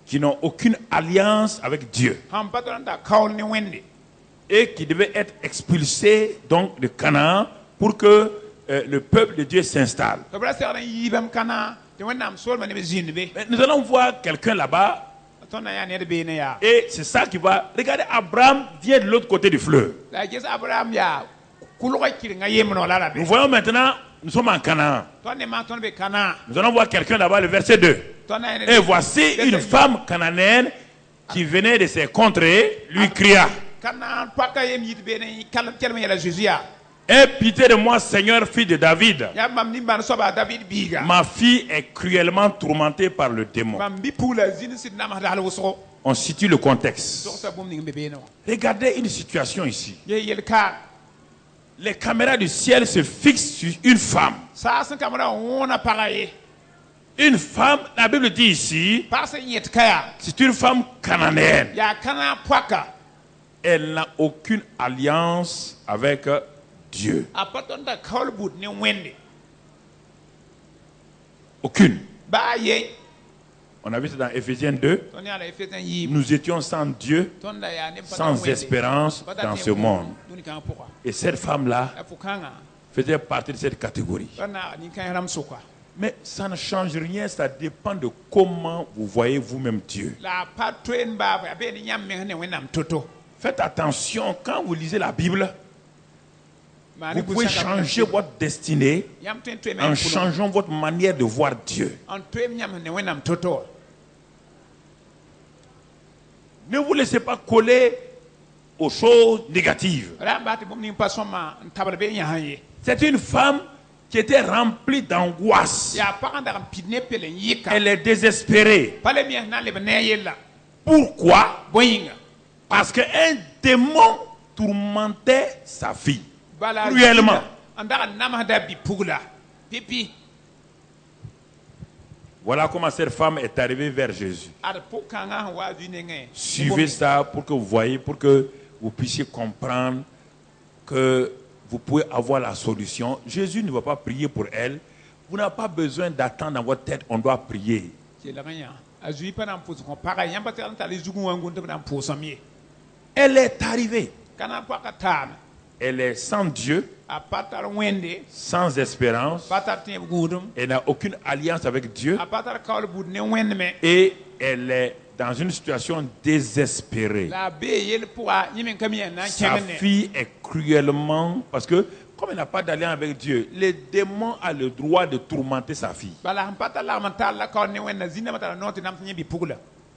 qui n'ont aucune alliance avec Dieu et qui devaient être expulsés donc de Canaan pour que le peuple de Dieu s'installe. Mais nous allons voir quelqu'un là-bas et c'est ça qui va... Regardez, Abraham vient de l'autre côté du fleuve. Nous voyons maintenant, nous sommes en Canaan. Nous allons voir quelqu'un là-bas, le verset 2. Et voici une femme cananéenne qui venait de ses contrées, lui cria: aie pitié de moi, Seigneur, fille de David. Ma fille est cruellement tourmentée par le démon. On situe le contexte. Regardez une situation ici. Les caméras du ciel se fixent sur une femme. Une femme, la Bible dit ici, c'est une femme cananéenne. Elle n'a aucune alliance avec Dieu. Aucune. On a vu ça dans Éphésiens 2. Nous étions sans Dieu, sans espérance dans ce monde. Et cette femme-là faisait partie de cette catégorie. Mais ça ne change rien, ça dépend de comment vous voyez vous-même Dieu. Faites attention, quand vous lisez la Bible, vous pouvez changer votre destinée en changeant votre manière de voir Dieu. Ne vous laissez pas coller aux choses négatives. C'est une femme qui était remplie d'angoisse. Elle est désespérée. Pourquoi? Parce qu'un démon tourmentait sa fille cruellement. Voilà comment cette femme est arrivée vers Jésus. Suivez ça pour que vous voyez, pour que vous puissiez comprendre que vous pouvez avoir la solution. Jésus ne va pas prier pour elle. Vous n'avez pas besoin d'attendre dans votre tête, on doit prier. Elle est arrivée. Elle est sans Dieu, sans espérance. Elle n'a aucune alliance avec Dieu. Et elle est dans une situation désespérée. Sa fille est cruellement... Parce que comme elle n'a pas d'alliance avec Dieu, les démons ont le droit de tourmenter sa fille.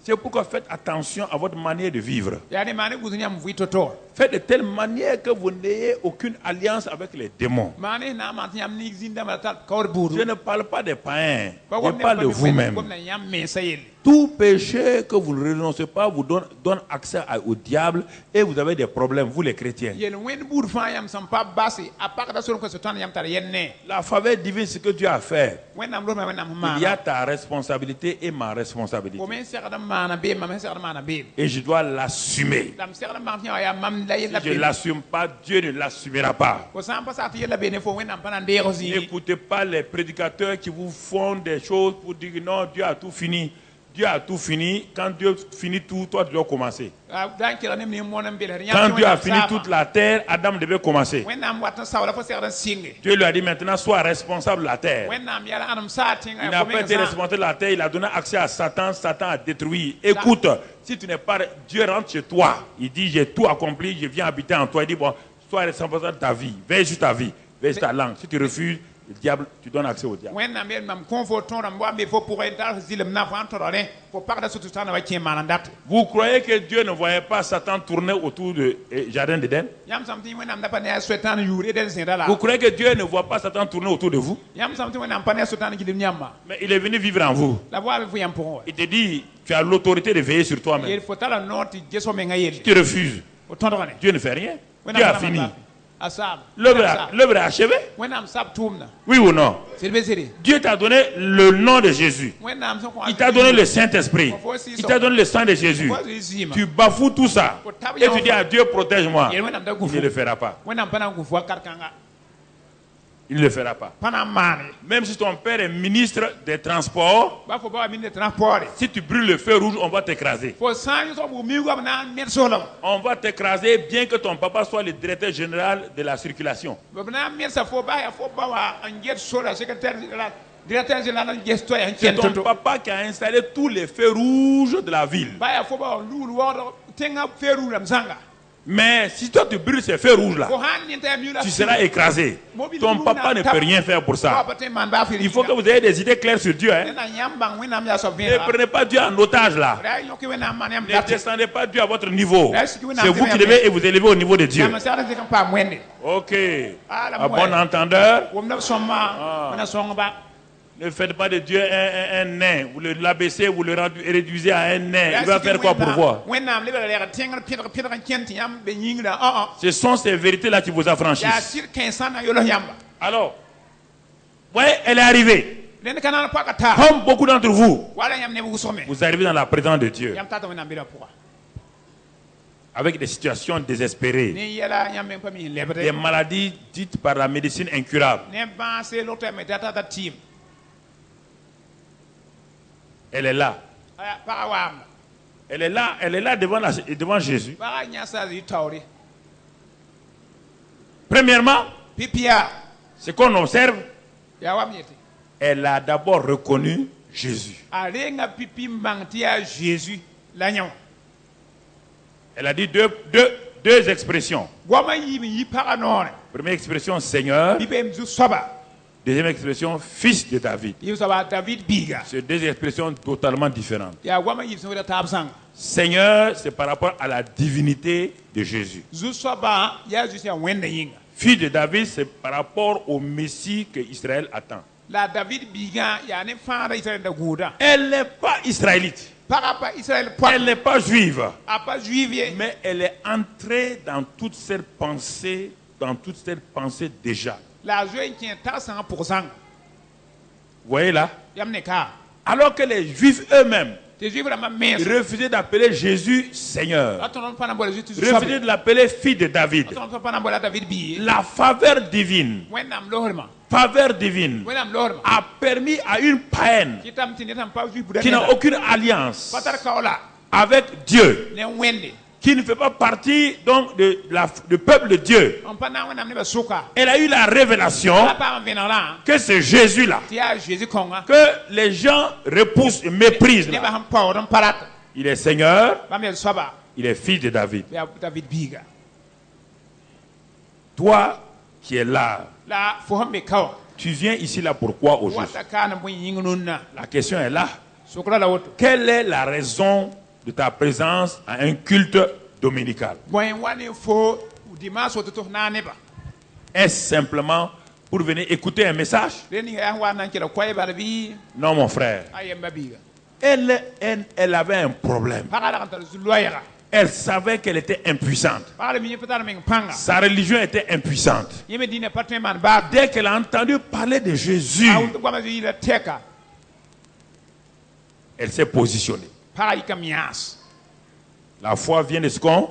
C'est pourquoi faites attention à votre manière de vivre. ya ne mane guzu nyam vui toto Faites de telle manière que vous n'ayez aucune alliance avec les démons. mane na ma nyam ni zinda ma ta kawr buru Je ne parle pas des païens, ba je parle de vous-même. na nyam me sayel Tout péché que vous ne renoncez pas vous donne accès au diable et vous avez des problèmes, vous les chrétiens. yel wen bur fa yam sam pa basi apak da son ko so tan yam tar yenne La faveur divine, c'est ce que Dieu a fait. wen nam lo ma wen nam ma Il y a ta responsabilité et ma responsabilité. ko men sekada mana be ma men sekada mana be Et je dois l'assumer. dam sekada ma ya mam la yella Si je ne be l'assume pas, Dieu ne l'assumera pas. ko sam pa sa ti yella be ne fo wen nam pana de rosi N'écoutez pas les prédicateurs qui vous font des choses pour dire que non, Dieu a tout fini. Dieu a tout fini. Quand Dieu finit tout, toi tu dois commencer. dan kila ne mo nam be Quand Dieu a fini toute la terre, Adam devait commencer. wen nam watan sawla fo sekada singe Dieu lui a dit maintenant, sois responsable de la terre. wen nam yalla anam sa tinga Il n'a pas été responsable de la terre, il a donné accès à Satan, Satan a détruit. Écoute, si tu n'es pas... Dieu rentre chez toi, il dit j'ai tout accompli, je viens habiter en toi. Il dit bon, sois responsable de ta vie, veille sur ta vie, veille sur ta langue. Si tu refuses, le diable, tu donnes accès au diable. wen nam yel mam konforton ram wa be fo pour entrer zilem na fo antorore fo parda so tutana wa ki manandat Vous croyez que Dieu ne voyait pas Satan tourner autour du jardin d'Éden? yam samti wen nam da pa ne svetan yure den zindala Vous croyez que Dieu ne voit pas Satan tourner autour de vous? yam samti wen nam pa ne svetan gilim nyamma Mais il est venu vivre en vous. la voix be fu yam pour Il te dit, tu as l'autorité de veiller sur toi-même. yel fo tala noti geso me ngayel Tu refuses. o tondorone Dieu ne fait rien. wen Dieu a nam fini. asab L'œuvre est achevée. wen nam sab tumna Oui ou non? sirbe siri Dieu t'a donné le nom de Jésus. wen nam so ko Il t'a donné le Saint-Esprit. Il t'a donné le sang de Jésus. Tu bafoues tout ça. Et tu dis à Dieu, protège-moi. yel wen nam da Il gufu ne le fera pas. wen nam pa na gufu karkanga Il ne le fera pas. pana mane Même si ton père est ministre des Transports, ba fo ba min de transport si tu brûles le feu rouge, on va t'écraser. fo sanyo so bu mi go na mer solo On va t'écraser bien que ton papa soit le directeur général de la circulation. babna mer sa fo ba ya fo ba wa anget solo secrétaire de la directeur général gesto ya C'est ton kento papa qui a installé tous les feux rouges de la ville. ba ya fo ba lulu wo tenga feru ram sanga Mais si toi tu brûles ces feux rouges là, ko han ni ta mi la tu seras écrasé. Ton papa ne peut rien faire pour ça. Il faut que vous ayez des idées claires sur Dieu. Hein. na nyamba wen nam ya so Ne vena prenez pas Dieu en otage là. ra yo ki wen nam man yam Ne date descendez pas Dieu à votre niveau. Est-ce que vous C'est vous qui devez vous élever au niveau de Dieu. yam sa ra kan pa mwende Ok. Ah, la À moelle. bon entendeur, wom na somma wana songa ba ne faites pas de Dieu un nain. Vous l'abaissez, vous le réduisez à un nain. Il va faire quoi pour vous? wen nam le ba le tenga pidra kan kenti yam be yingra ah Ce sont ces vérités-là qui vous ya affranchissent. sir ken sana yolo yamba Alors, ouais, elle est arrivée. len kana pa ka ta Comme beaucoup d'entre vous, wala yam ne bu somme vous arrivez dans la présence de Dieu yam tata wen nam bi la pour avec des situations désespérées, ni yela yam men pa mi des lebre maladies dites par la médecine incurables. ne ba se lokta me data ta team Elle est là. aya pa wa Elle est là devant Jésus. ba nya sa zi tawri Premièrement, pipia ce qu'on observe, ya wam yeti elle a d'abord reconnu Jésus. arenga pipi mbangtia Jésus la nyaw Elle a dit deux expressions. goma yimi yi para nore Première expression, Seigneur. bibem zu soba Deuxième expression, Fils de David. yi soba David biga C'est deux expressions totalement différentes. ya goma yimi so da tabsang Seigneur, c'est par rapport à la divinité de Jésus. zu soba ya ju sia wenda yinga Fils de David, c'est par rapport au Messie que Israël attend. la David biga ya ne fara Israël da guda Elle n'est pas israélite. para pa Israël pa Elle n'est pas juive. apa juivie Mais elle est entrée dans toute cette pensée déjà. la joie qui est à 100%. Vous voyez là? Yam ne ka. Alors que les Juifs eux-mêmes Te juivre la même refusaient d'appeler Jésus Seigneur. Attends pas na bola juste Refusaient de l'appeler Fils de David. Attends pas na bola David bi. La faveur divine, Wenam lohorma. Wenam lohorma. a permis à une païenne Kitam tinitam pa juif buda. qui n'a aucune alliance Patar kaola. avec Dieu, Ne wende. qui ne fait pas partie donc du peuple de Dieu. On pa na wenam ne ba suka. Elle a eu la révélation Pa venala. que c'est Jésus-là, Tia Jésus konga. que les gens repoussent et méprisent. Ne Là. ba ham pa odon parat. Il est Seigneur, Ba me soba. il est Fils de David. Ya David biga. Toi qui es là, La fo hambe kaw. tu viens ici là pourquoi au juste? Wata kana mo yingununa. La question est là. sokra la woto Quelle est la raison de ta présence à un culte dominical? boy wani fo dimanche woto to na neba Est-ce simplement pour venir écouter un message? reni ya wa nan kira koy bala bi Non, mon frère. ayem biga Elle avait un problème. pagala kan tal zuloyara Elle savait qu'elle était impuissante. pagala mi petar men panga Sa religion était impuissante. yeme dine patne man ba Dès qu'elle a entendu parler de Jésus, awto kwama yi la teka elle s'est positionnée. paga ikamias La foi vient de ce qu'on.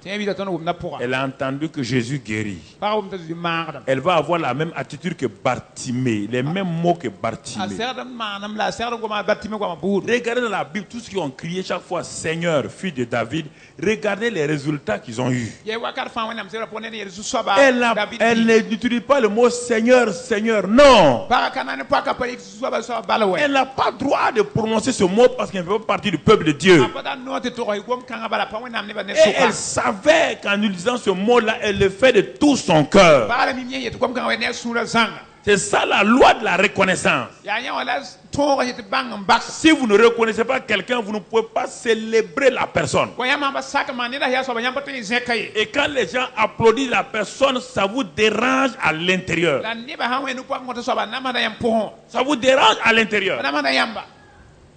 te bi da ton wum na poga Elle a entendu que Jésus guérit. paga wum ta du mangdam Elle va avoir la même attitude que Bartimée, les mêmes mots que a Bartimée. serdam manam la serdam goma batime goma boud Regardez dans la Bible, tous ceux qui ont crié chaque fois Seigneur, fils de David, regardez les résultats qu'ils ont eus. ye wakar fa wonam sera ponen ye su soba Elle n'utilise pas le mot Seigneur, Seigneur, non. paga kanane paka pa su soba so balawe Elle n'a pas droit de prononcer ce mot parce qu'elle ne fait pas partie du peuple de Dieu. apada note to koy gom kanga bala pa wonam ne ba ne Et elle soba savait qu'en utilisant ce mot-là, elle le fait de tout son cœur. paga mi ye to gom kanga ne sura zanga C'est ça la loi de la reconnaissance. ya nya wala to ye bang mbak Si vous ne reconnaissez pas quelqu'un, vous ne pouvez pas célébrer la personne. ko yama ba sak man ne da ya so ba nyamba to zekaye Et quand les gens applaudissent la personne, ça vous dérange à l'intérieur. la ne ba ha wenu pa ngoto soba na ma da yam pohon Ça vous dérange à l'intérieur. na ma da yamba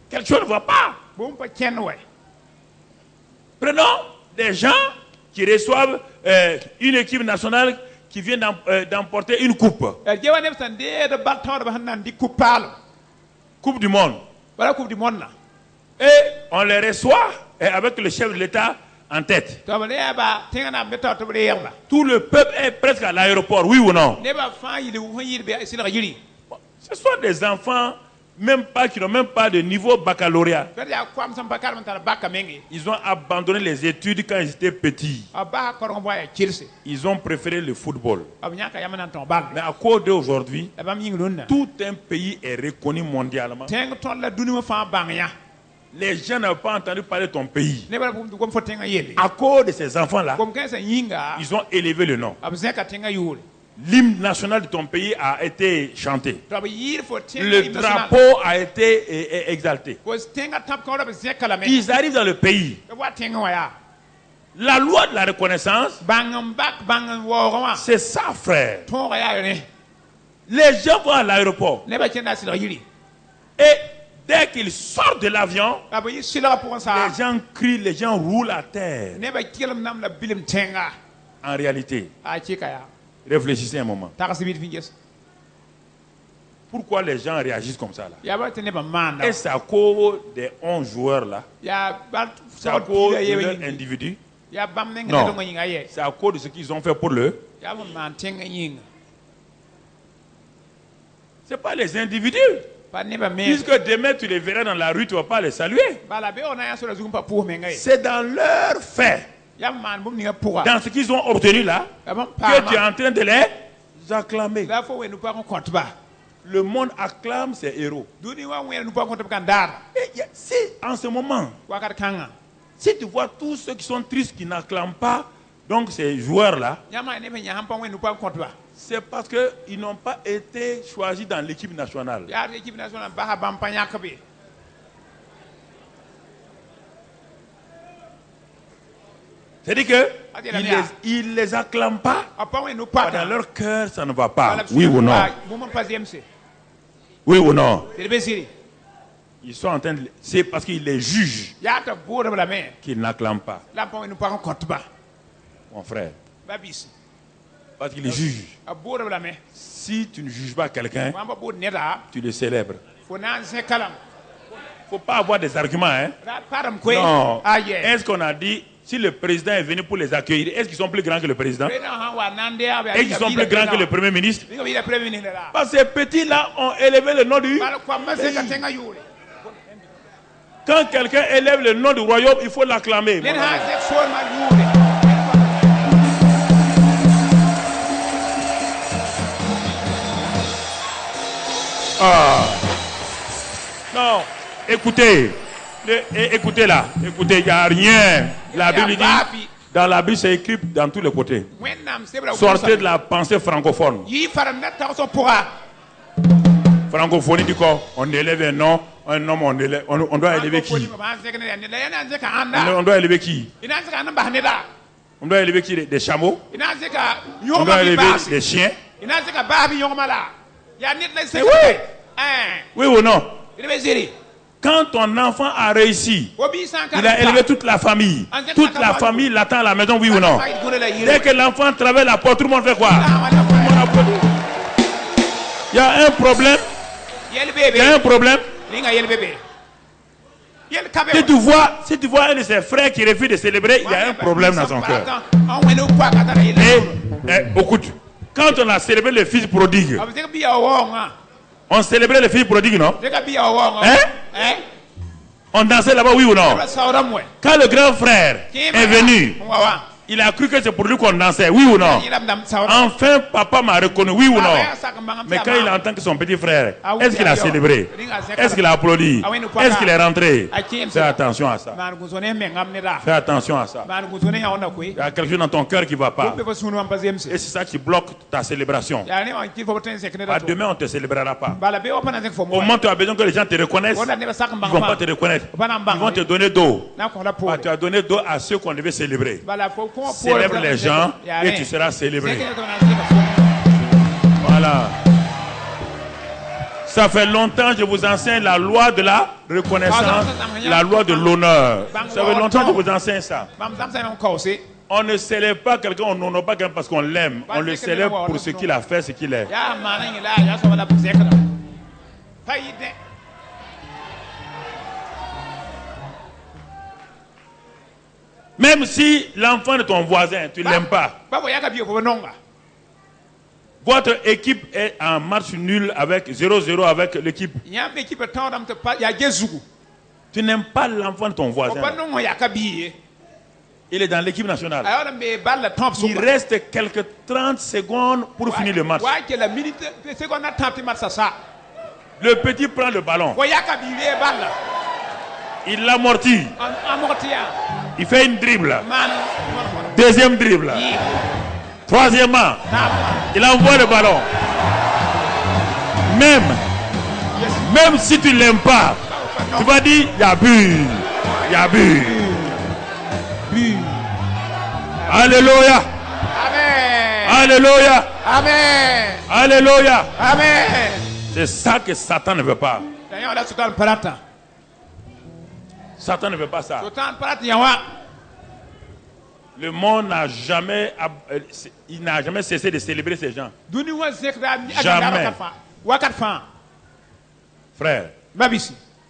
Quelque chose ne va pas. bom pa ken we Prenons des gens qui reçoivent une équipe nationale qui vient d'emporter une coupe. je wane san de da ba taw da hanan di kupalo Coupe du monde. bala coupe du monde na Et on les reçoit avec le chef de l'État en tête. to ba le ba tingana be taw to be yerba Tout le peuple est presque à l'aéroport, oui ou non? ne ba fa yile wo yile be sila yiri Ce sont des enfants même pas, qui n'ont même pas de niveau baccalauréat. fer ya kwam sam pa kalman tar baka mengi Ils ont abandonné les études quand ils étaient petits. aba ko ron boya chirse Ils ont préféré le football. ab nyaka yamana ton bal Mais à cause d'aujourd'hui, aba mi ngulonna tout un pays est reconnu mondialement. teng ton la duni mo fa bangya Les gens n'ont pas entendu parler de ton pays. ne ba gom fo tenga yele À cause de ces enfants-là, gom kan sa yinga ils ont élevé le nom. ab zeka tenga yule L'hymne national de ton pays a été chanté. to ba yir fo tenga Le drapeau a été exalté. ko tenga tap ko da zeka la me Ils arrivent dans le pays. wa tenga wa ya La loi de la reconnaissance, bangam bak bangam wo wa c'est ça, frère. to ga ya ne Les gens vont à l'aéroport. ne ba kenda sila yiri Et dès qu'ils sortent de l'avion, aba yi sila pour ça les gens crient, les gens roulent à terre. ne ba kilam nam la bilim tenga En réalité, a chika ya réfléchissez un moment. ta kasibit finges Pourquoi les gens réagissent comme ça là? ya ba tene ba manda Est-ce à cause des 11 joueurs là? ya ba C'est à cause de ya leur individu? ya bam ne Non. ngado ngi ngaye C'est à cause de ce qu'ils ont fait pour le... ya ba man tenga yinga Ce n'est pas les individus. ba ne ba me Puisque demain tu les verras dans la rue, tu ne vas pas les saluer. bala be ona ya so la zugum pa pour me ngaye C'est dans leur fait, ya man bum ni pour dans ce qu'ils ont obtenu là, ya ba que tu es pa en train de les acclamer. la fo we nu pa ko compte ba Le monde acclame ses héros. duni wa we nu pa compte kan dar Et si en ce moment, wakar kanga si tu vois tous ceux qui sont tristes, qui n'acclament pas, donc ces joueurs-là, ya ma ne be nya ham pa we nu pa compte ba c'est parce qu'ils n'ont pas été choisis dans l'équipe nationale. ya l'équipe nationale ba ha bam pa nyaka be C'est-à-dire qu'ils ne les acclament pas. apa we nu pa Dans leur cœur, ça ne va pas. Oui ou non? Bon pas MC Oui ou non? c'est be siri Ils sont en train de... C'est parce qu'ils les jugent ya ta bo de la me qu'ils n'acclament pas, la pa we nu pa compte ba mon frère. ba bis Parce qu'ils les jugent. a bo de la me Si tu ne juges pas quelqu'un, wa ba bo ne da tu le célèbres. fo na zekalam Il ne faut pas avoir des arguments. Hein? ra param ko Non. ah yeah Est-ce qu'on a dit, si le président est venu pour les accueillir, est-ce qu'ils sont plus grands que le président? Est-ce qu'ils sont plus grands que le premier ministre? Parce que ces petits-là ont élevé le nom du... Quand quelqu'un élève le nom du royaume, il faut l'acclamer. Ah. Non, écoutez. Écoutez là, écoutez, il n'y a rien. La Bible dit, dans la Bible c'est écrit dans tous les côtés. Sortez de la pensée francophone. Francophonie dit quoi? On élève un nom, Un homme, on doit élever qui? On doit élever qui? On doit élever qui? Des chameaux? On doit élever des chiens? Oui ou non? Quand ton enfant a réussi, il a élevé toute la famille. Toute la famille l'attend à la maison, oui ou non? Dès que l'enfant traverse la porte, tout le monde fait quoi? Il y a un problème. Il y a un problème. Si tu vois un de ses frères qui refuse de célébrer, il y a un problème dans son cœur. Et écoute, quand on a célébré le fils prodigue, on célébrait le fils prodigue, non? Hein? On dansait là-bas, oui ou non? Quand le grand frère est venu, il a cru que c'est pour lui qu'on dansait, oui ou non? Enfin, papa m'a reconnu, oui ou non? Mais quand il entend que son petit frère, est-ce qu'il a célébré? Est-ce qu'il a applaudi? Est-ce qu'il est rentré? Fais attention à ça. Fais attention à ça. Il y a quelque chose dans ton cœur qui ne va pas. Et c'est ça qui bloque ta célébration. Demain, on ne te célébrera pas. Au moment où tu as besoin que les gens te reconnaissent, ils ne vont pas te reconnaître. Ils vont te donner d'eau. Tu as donné d'eau à ceux qu'on devait célébrer. Célèbre les gens et tu seras célébré. Voilà. Ça fait longtemps que je vous enseigne la loi de la reconnaissance, la loi de l'honneur. Ça fait longtemps que je vous enseigne ça. On ne célèbre pas quelqu'un, on n'honore pas quelqu'un parce qu'on l'aime. On le célèbre pour ce qu'il a fait, ce qu'il est. Même si l'enfant de ton voisin, tu ne l'aimes pas. Votre équipe est en match nul avec 0-0 avec l'équipe. Tu n'aimes pas l'enfant de ton voisin. Il est dans l'équipe nationale. Il reste quelques 30 secondes pour finir le match. Le petit prend le ballon. Il l'amortit. Il fait une dribble. Deuxième dribble. Troisièmement, il envoie le ballon. Même si tu ne l'aimes pas, tu vas dire, il y a but. Il y a but. Alléluia. Amen. Alléluia. Amen. Alléluia. Amen. C'est ça que Satan ne veut pas. Satan ne veut pas ça. Le monde n'a jamais, il n'a jamais cessé de célébrer ces gens. Jamais. Frère,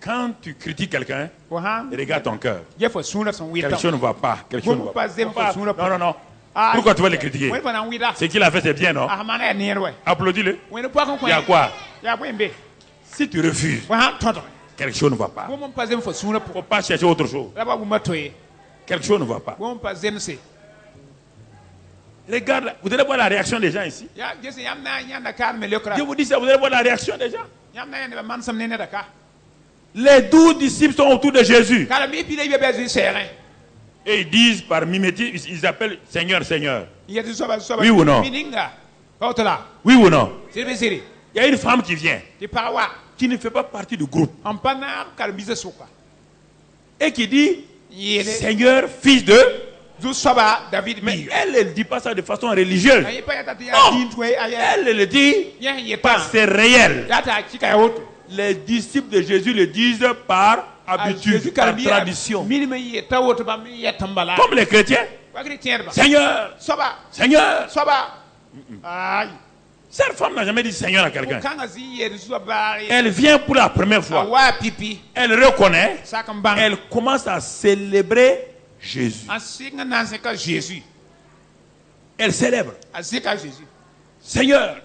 quand tu critiques quelqu'un, regarde ton cœur. Quelque chose ne va pas. Quelque chose ne va pas. Non, non, non. Pourquoi tu vas le critiquer? Ce qu'il a fait, c'est bien, non? Applaudis-le. Il y a quoi? Si tu refuses, quelque chose ne va pas. Il ne faut pas chercher autre chose. Quelque chose ne va pas. Regarde, vous allez voir la réaction des gens ici. Je vous dis ça, vous allez voir la réaction des gens. Les 12 disciples sont autour de Jésus. Et ils disent par mimétisme, ils appellent Seigneur, Seigneur. Oui ou non? Oui ou non? Il y a une femme qui vient, qui ne fait pas partie du groupe. Et qui dit, Seigneur, fils de... Mais elle ne dit pas ça de façon religieuse. Non. Elle le dit parce que c'est réel. Les disciples de Jésus le disent par habitude, par tradition. Comme les chrétiens. Seigneur, Seigneur. Cette femme n'a jamais dit Seigneur à quelqu'un. Elle vient pour la première fois. Elle reconnaît. Elle commence à célébrer Jésus. Elle célèbre. Seigneur.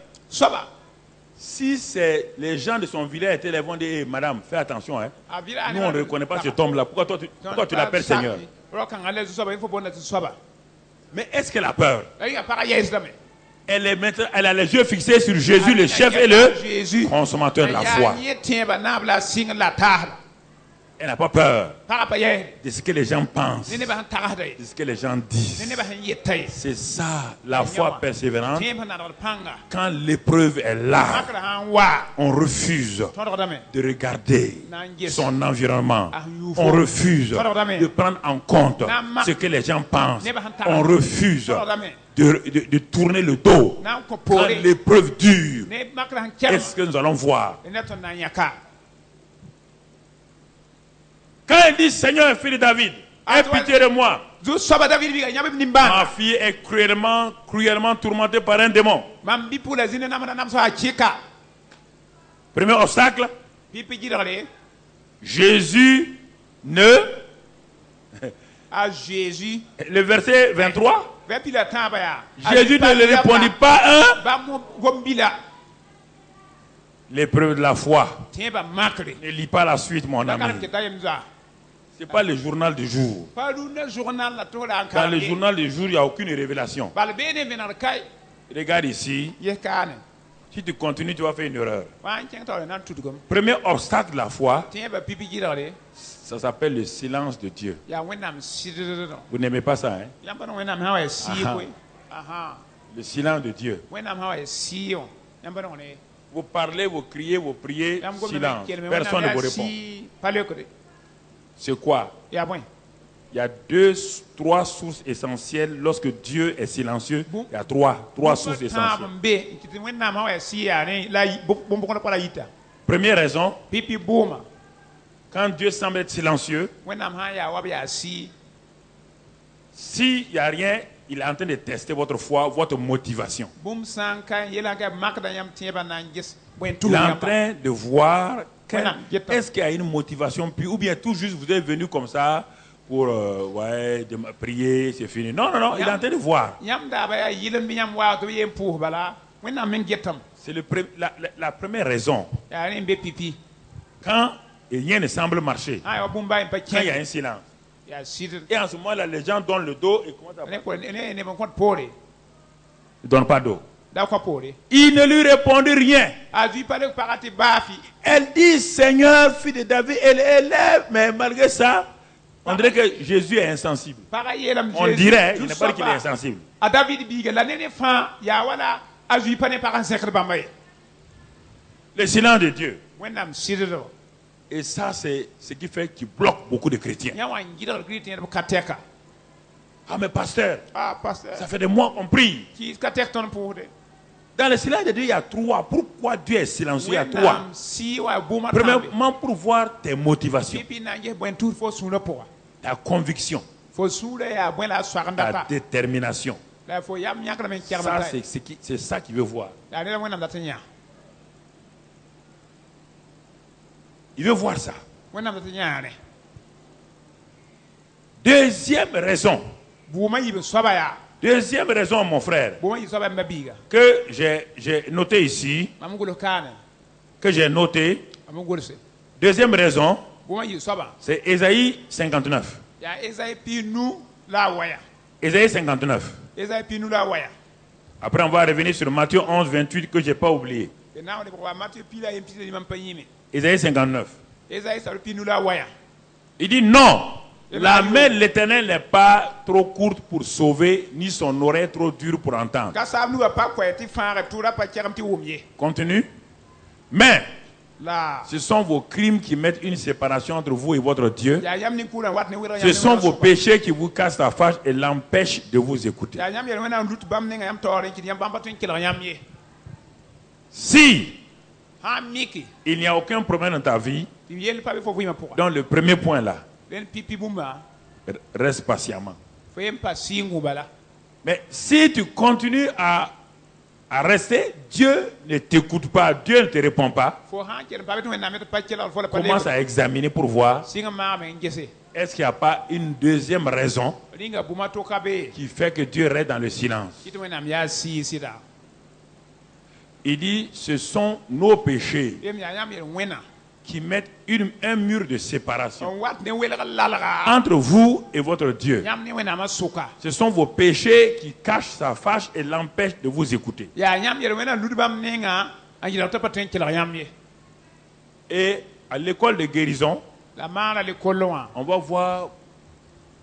Si c'est les gens de son village étaient les vont dire, hey, madame, fais attention. Hein. Nous, on ne reconnaît pas cet homme-là. Pourquoi tu l'appelles Seigneur? Mais est-ce qu'elle a peur? Elle a les yeux fixés sur Jésus, le chef et le consommateur de la foi. Elle n'a pas peur paga pa yɛ de ce que les gens pensent, ne ne ba han tagasda ye de ce que les gens ne disent. ne ba han yetta ye C'est ça la foi persévérante. tẽeb sẽn nadgd pãnga Quand l'épreuve est là, makra sãn wa on refuse tõdgdame de regarder na n ges son environnement. Ah, you On faut. refuse Tordame. de prendre en compte Nama. ce que les gens pensent. Neba han On taga. refuse Tordame. de tourner le dos. na n kõ Quand poore l'épreuve dure, ne makra sãn kɛrma qu'est-ce que nous allons voir? ne tõnd na n yãka Quand il dit Seigneur, fils de David, aie pitié de moi. zu-soaba david biga yãb b nimbãanga Ma fille est cruellement tourmentée par un démon. mam bi-pʋʋla zĩnd namda nam soa kɩka Premier obstacle, pipi gɩdgre Jésus ne. a jésus Le verset 23. vẽ pila tãabã yaa Jésus ne le répondit pas un. bãmb gom-bila L'épreuve de la foi. tẽebã makre Ne lis pas la suite, mon la karem ami. kɩta yem zoa Ce n'est pas le journal du jour. pa rũndã journal la tʋgda n Dans le karem journal du jour, il n'y a aucune révélation. bal bee ne vẽnegd kae Regarde ici. yes kaane Si tu continues, tu vas faire une erreur. wa n kẽng taoore na n tudgem Premier obstacle de la foi, tẽebã pipi gɩdgre ça s'appelle le silence de Dieu. yaa wẽnnaam sɩdddõ Vous n'aimez pas ça, hein? yãmb n wẽnnaam sã wa ya sɩɩ Aha. koe ahan Le silence de Dieu. wẽnnaam sã wa ya sɩɩ wã yãmb n ne Vous parlez, vous criez, vous priez, yãmb gom silence. kelme Personne ne wẽnnaam vous yaa répond. sɩɩ pa leokde C'est quoi? yaa bõe Il y a trois sources essentielles lorsque Dieu est silencieux. Il y a trois sources tãab essentielles. n be n kɩ tɩ wẽnnaam sã wa ya sɩɩ yaa ne la bõn-bõgdã pa la yita Première raison, pipi bʋʋma quand Dieu semble être silencieux, wẽnnaam sã n yaa wa b yaa sɩɩ s'il n'y a rien, il est en train de tester votre foi, votre motivation. bũmb sã n ka yẽla n ka makda yãmb tẽebã na n ges bõe n Il tʋʋm est en yãmba train de voir Voilà, est-ce qu'il y a une motivation, puis, ou bien tout juste vous êtes venu comme ça pour prier, c'est fini. Non, non, non, il est en train de voir. yãmb daaba yaa yɩl n bɩ yãmb waa tɩ b yen pʋʋs bala wẽnnaam me n getame C'est la première raison. yaa rẽ n be pipi Quand rien ne semble marcher, sã n yaa wa bũmb baa n pa quand il y a kẽ un silence. yaa sɩd Et en ce moment-là, les gens donnent le dos et commencent à... ne neb n kõt poore Ils ne donnent pas d'eau. da kõ poore Il ne lui répondit rien. a zui pa le pagã tɩ baafi Elle dit, Seigneur, fils de David, elle élève, mais malgré ça, on dirait que Jésus est insensible. pagã yeelame On dirait, il n'est pas qu'il est insensible. a david biiga la ne ne fãa yaa wala a zui pa ne pagã n sẽkd bãmba ye Le silence de Dieu. wẽnnaam sɩddo Et ça, c'est ce qui fait qu'il bloque beaucoup de chrétiens. yã wa n gɩdgd gɩd tẽed b ka tɛka Ah, mais pasteur, pasteur ça fait des mois qu'on prie. kɩɩs ka tɛk tõnd pʋʋsde Dans le silence de Dieu, il y a trois. Pourquoi Dieu est silencieux? Il y a trois. wẽnnaam sɩ wa bʋʋmã tãmbe Premièrement, pour voir tes motivations, pipi na n ges bõe tuud fo sũurã pʋga ta conviction, fo sũurã yaa bõe la a soagenda ta pa détermination. la fo yam yãkrame n kɛgma Ça, ta c'est ça qu'il veut voir. yaa ne la wẽnnaam dat n yã Il veut voir ça. wẽnnaam dat n yãane Deuxième raison. bʋʋmã yib n soaba yaa Deuxième raison, mon frère, bʋʋmã yib soaba n ba biiga que j'ai noté ici, mam n gʋls kaane que j'ai noté. mam n gʋlse Deuxième raison, bʋʋmã yib soaba c'est Ésaïe 59. yaa ezayi pɩ nu la a waya Ésaïe 59. ezayi pɩ nu la a waya Après, on va revenir sur Matthieu 11, 28, que je n'ai pas oublié. tɩ na n wa wa matɩ pɩ la yen pɩsda nimam pa yĩme Ésaïe 59. ezayi sabr pɩ nu la a waya Il dit non, la main de l'Éternel n'est pas trop courte pour sauver, ni son oreille trop dure pour entendre. ka saab nuga pa koɛ tɩ fãagd tʋʋra pa kɛgem tɩ wʋm ye Continue. Mais la ce sont vos crimes qui mettent une séparation entre vous et votre Dieu. yaa yãmb nin-kʋʋrã wat ne wɩrg Ce sont vos péchés qui vous cassent la face et l'empêchent de vous écouter. yaa yãmb yel wẽnnaam lut bãmb ninga yãmb taoor n kɩt yãmb bãmb pa tõe n kelg yãmb ye Si sã n mɩke il n'y a aucun problème dans ta vie, tɩ yell pa be fo vɩɩmã pʋga dans le premier point là, len pipi bũmba reste patiemment. fo yen pa sɩɩngu bala Mais si tu continues à rester, Dieu ne t'écoute pas, Dieu ne te répond pas. fo sã n kell n pa be tɩ wẽnnaam tɩ pa kelgd fo la pa Commence à examiner pour voir sɩng n maame n gese est-ce qu'il n'y a pas une deuxième raison ringa bũmã tʋka be qui fait que Dieu reste dans le silence. kɩ tɩ wẽnnaam yaa sɩɩ sɩda Il dit, ce sont nos péchés yem yaa yãmb yel wẽna qui mettent un mur de séparation n wat ne welg lalga entre vous et votre Dieu. yãmb ne wẽnnaamã sʋka Ce sont vos péchés qui cachent sa face et l'empêchent de vous écouter. yaa yãmb yel wẽnnaam lud bãmb ninga n yɩlg tɩ pa tõe n kelg yãmb ye Et à l'école de guérison, La maana le kolonga. on va voir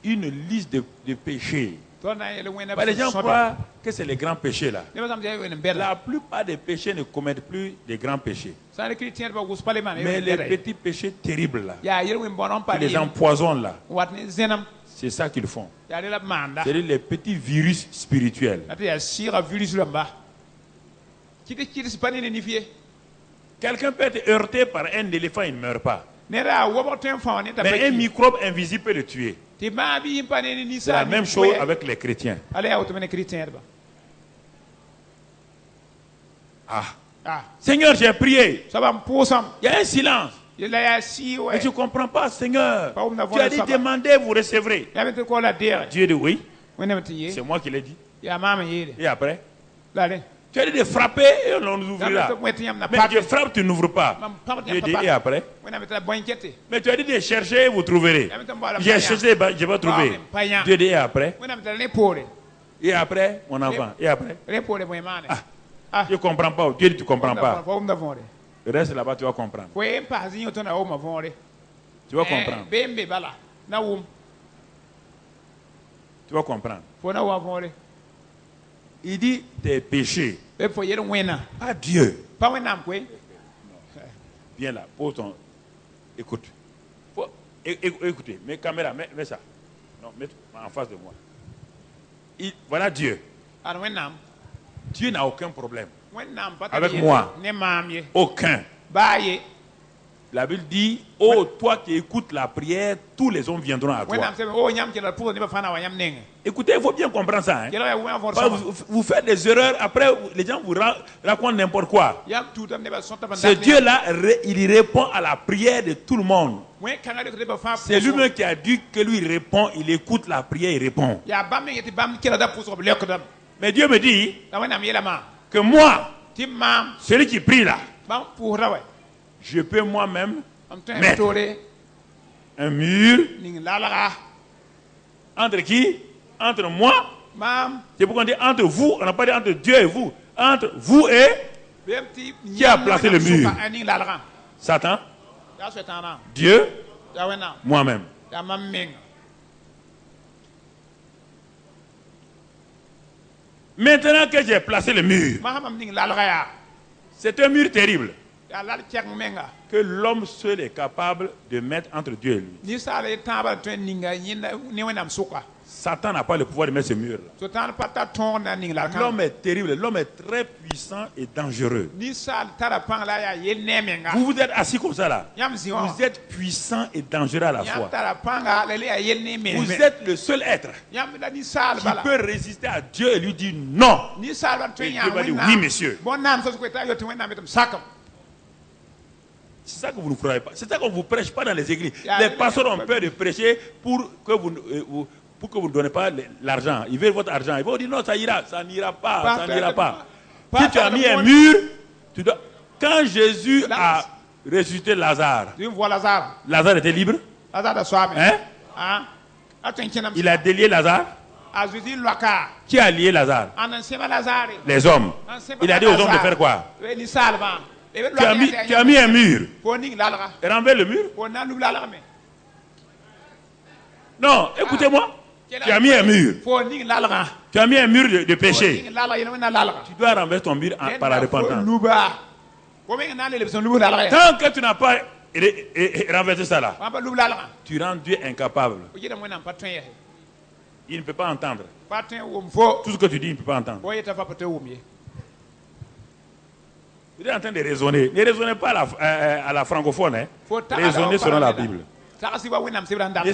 une liste de péchés. Tona ele wena Bah, les gens croient que c'est les grands péchés là. Ne bazam je wena bela. La plupart des péchés ne commettent plus des grands péchés. Sa le chrétien ba gus pale man. Mais les petits péchés terribles là, Ya yel wen bonon qui pale. les empoisonnent là, Wat ne zenam. c'est ça qu'ils font. Ya le la manda. C'est les petits virus spirituels. Ati ya sira virus lamba. Kiti c'est pas ni fié. Quelqu'un peut être heurté par un éléphant, il ne meurt pas. Nera woboten fa ni ta Mais un microbe invisible peut le tuer. Ti ba bi impane ni C'est sa. la même chose avec les chrétiens. Allez ya automene chrétien ba. Ah. Seigneur, j'ai prié. Ça va me posam. Il y a un silence. Il a si ouais. Et tu ne comprends pas, Seigneur. Pas où nous avons Tu as le dit sabbat. demandez, vous recevrez. Ya mete ko la dere. Dieu dit oui. Wena mete ye. C'est moi qui l'ai dit. Ya mama yele. Et après, La le. tu as dit de frapper et on nous ouvrira. Mais Dieu frappe, tu n'ouvres pas. Dieu dit et après. Wena mete la boinquette. Mais tu as dit de chercher, vous trouverez. J'ai cherché, je vais trouver. Dieu dit et après. Wena mete le pole. Et après, mon enfant. Et après. Le pole boy mane. Tu ne comprends pas. Dieu dit tu ne comprends pas. Faut me davore. Le reste là-bas, tu vas comprendre. Faut pas zinyo tona o ma vore. Tu vas comprendre. Bembe bala. Na wum. Tu vas comprendre. Faut na wa vore. Il dit tes péchés. E faut yere wena. Pas Dieu. Pas wena mkwe. Viens là, pose ton. Écoute. Écoutez, mes caméras, mets ça. Non, mets en face de moi. Voilà Dieu. Ar wena. Dieu n'a aucun problème. Wena pas Avec moi. Ne mamye. Aucun. Baye. La Bible dit, oh, toi qui écoutes la prière, tous les hommes viendront à toi. Wena se o nyam ke la pour ne ba fana wa nyam nenge. Écoutez, il faut bien comprendre ça. Hein. Ke la wa vore Pas ça. vous faites des erreurs, après les gens vous racontent n'importe quoi. Yam tout am ne ba sonta ban. Ce Dieu-là, il répond à la prière de tout le monde. Wen kanga de ba fa. C'est lui-même qui a dit que lui il répond, il écoute la prière, il répond. Ya bam ngeti bam ke la da pour so le ko dam. Mais Dieu me dit Da wena mi ma. que moi, Ti mam. celui qui prie là, Bam pour ra wa. je peux moi-même Am tan mettre tore. un mur Ning lalaga. entre qui? Entre moi. Mam. C'est pourquoi on dit entre vous, on n'a pas dit entre Dieu et vous. Entre vous et Qui a placé le mur? Satan, Ya swetan. Dieu, Ya wena. moi-même. Ya mam ming. Maintenant que j'ai placé le mur, Mahamam ning lalaga ya. c'est un mur terrible Ya lal chek menga. que l'homme seul est capable de mettre entre Dieu et lui. Ni sale tamba twen ninga yinda ni wena msuka. Satan n'a pas le pouvoir de mettre ce mur-là. So tan pata ton na ning lalaga. L'homme est terrible, l'homme est très puissant et dangereux. Ni sal tara pang la ya yen nemenga. Vous vous êtes assis comme ça là. Yam zion. Vous êtes puissant et dangereux à la Yam fois. tara panga le ya yen nemen. Vous êtes le seul être Yam da ni sal qui bala. peut résister à Dieu et lui dire non. Ni sal ba twen Et ya Dieu va dire, wena. oui, monsieur. Bon nam so ko ta yo twen na metum sakam. C'est ça que vous ne croyez pas. C'est ça qu'on ne vous prêche pas dans les églises. Yeah, Les pasteurs ont peur de prêcher pour que vous ne donnez pas l'argent. Ils veulent votre argent. Ils vont dire non, ça ira. Ça n'ira pas. Ça n'ira pas. Si tu as mis un mur, tu dois... Quand Jésus a ressuscité Lazare, Tu vois Lazare. Lazare était libre. Lazare da swami. Hein? Ah. Atwen kenam. Il a délié Lazare. Azuzi loaka. Qui a lié Lazare? Anan sema Lazare. Les hommes. Il a dit aux hommes de faire quoi? Ni salma. Tu as mis un mur. Pour ning lalaga. Renverse le mur. Pour nan lu lalaga me. Non, écoutez-moi. Tu as mis un mur. Pour ning lalaga. Tu as mis un mur de péché. Ning lalaga yena wena lalaga. Tu dois renverser ton mur par la repentance. Luba. Ko men nan le beson lu lalaga. Tant que tu n'as pas renversé ça là, Amba lu lalaga. tu rends Dieu incapable. O yeda wena patwen ye. Il ne peut pas entendre. Patwen wom fo. Tout ce que tu dis, il ne peut pas entendre. O yeta fa patwen wom ye. Vous êtes en train de raisonner. Ne raisonnez pas à la francophone. Hein. Raisonnez selon la Bible.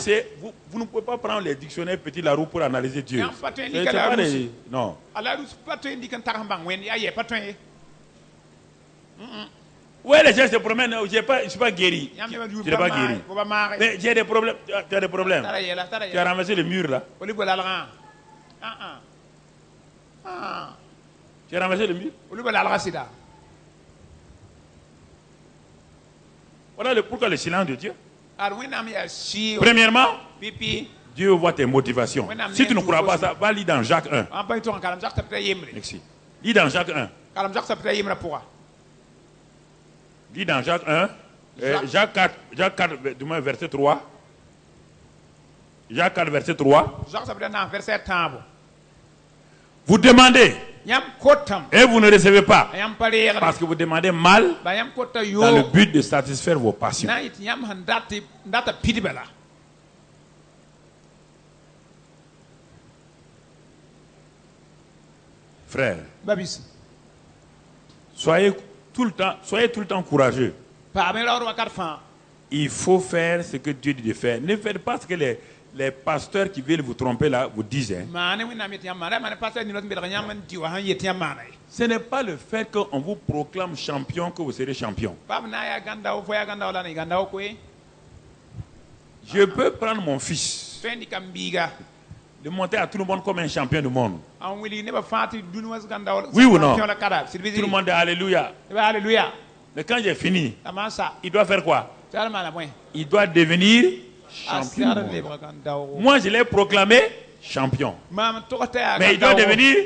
Et vous ne pouvez pas prendre les dictionnaires Petit Larue pour analyser Dieu. C'est pas des... Non. Oui, les gens se promènent. Je ne suis pas guéri. Je n'ai pas guéri. Mais j'ai des problèmes. Tu as des problèmes. Tu as ramassé le mur là. Tu as ramassé le mur. Voilà pourquoi le silence de Dieu. Premièrement, Dieu voit tes motivations. Si tu ne crois pas ça, va lire dans Jacques 1. Merci. Lis dans Jacques 1. Lis dans Jacques 1. Jacques 4, du moins verset 3. Jacques 4, verset 3. Jacques ça veut dire verset 3. Vous demandez Yam kotam. et vous ne recevez pas. Yam pare. Parce que vous demandez mal Ba yam kota yo. dans le but de satisfaire vos passions. Na it yam handati ndata pidibela. Frère, Babis. soyez tout le temps courageux. Pa me lawro wakat fa. Il faut faire ce que Dieu dit de faire. Ne faites pas ce que les pasteurs qui veulent vous tromper là vous disent. Hein. Mane wi namit yam mara mane pasteur ni lot mbira yam man diwa han yet yam mara. Ce n'est pas le fait qu'on vous proclame champion que vous serez champion. Bab na ya ganda o fo ya ganda wala ni ganda o ko e. Je peux prendre mon fils, Fendi kambiga. le monter à tout le monde comme un champion du monde. An wili ne ba fati dunwas ganda wala. Oui ou non? Champion la kada. Tout le monde dit Alléluia. Alléluia. Mais quand j'ai fini, Amasa. il doit faire quoi? Salma la point. Il doit devenir champion. du monde. Moi, je l'ai proclamé champion. Mais il doit devenir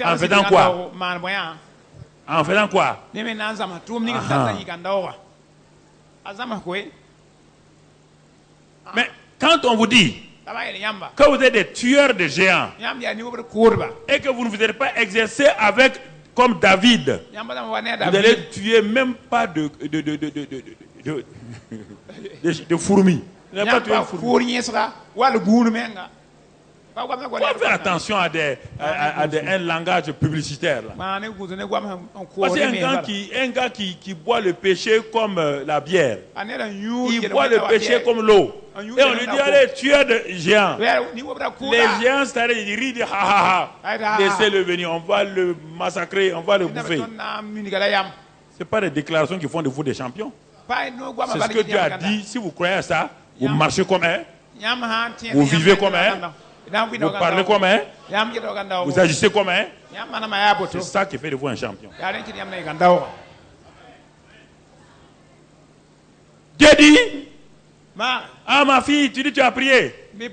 en faisant quoi? En faisant quoi? Mais quand on vous dit que vous êtes des tueurs de géants et que vous ne vous êtes pas exercé avec comme David, vous n'allez tuer même pas de fourmis. Vous n'allez pas tuer une fourmi. Faut faire attention à un langage publicitaire. Là. Parce qu'un gars qui boit le péché comme la bière, il boit le péché comme l'eau. Et on lui dit, allez, tueur de géants. Les géants, c'est-à-dire, ils rient, ha ha ha. Laissez-le venir, on va le massacrer, on va le bouffer. Ce n'est pas des déclarations qui font de vous des champions. C'est ce que Dieu a dit. Si vous croyez à ça, vous marchez comme un, vous vivez comme un, vous parlez comme un, vous agissez comme un. C'est ça qui fait de vous un champion. Dieu dit, ah ma fille, tu dis tu as prié. Il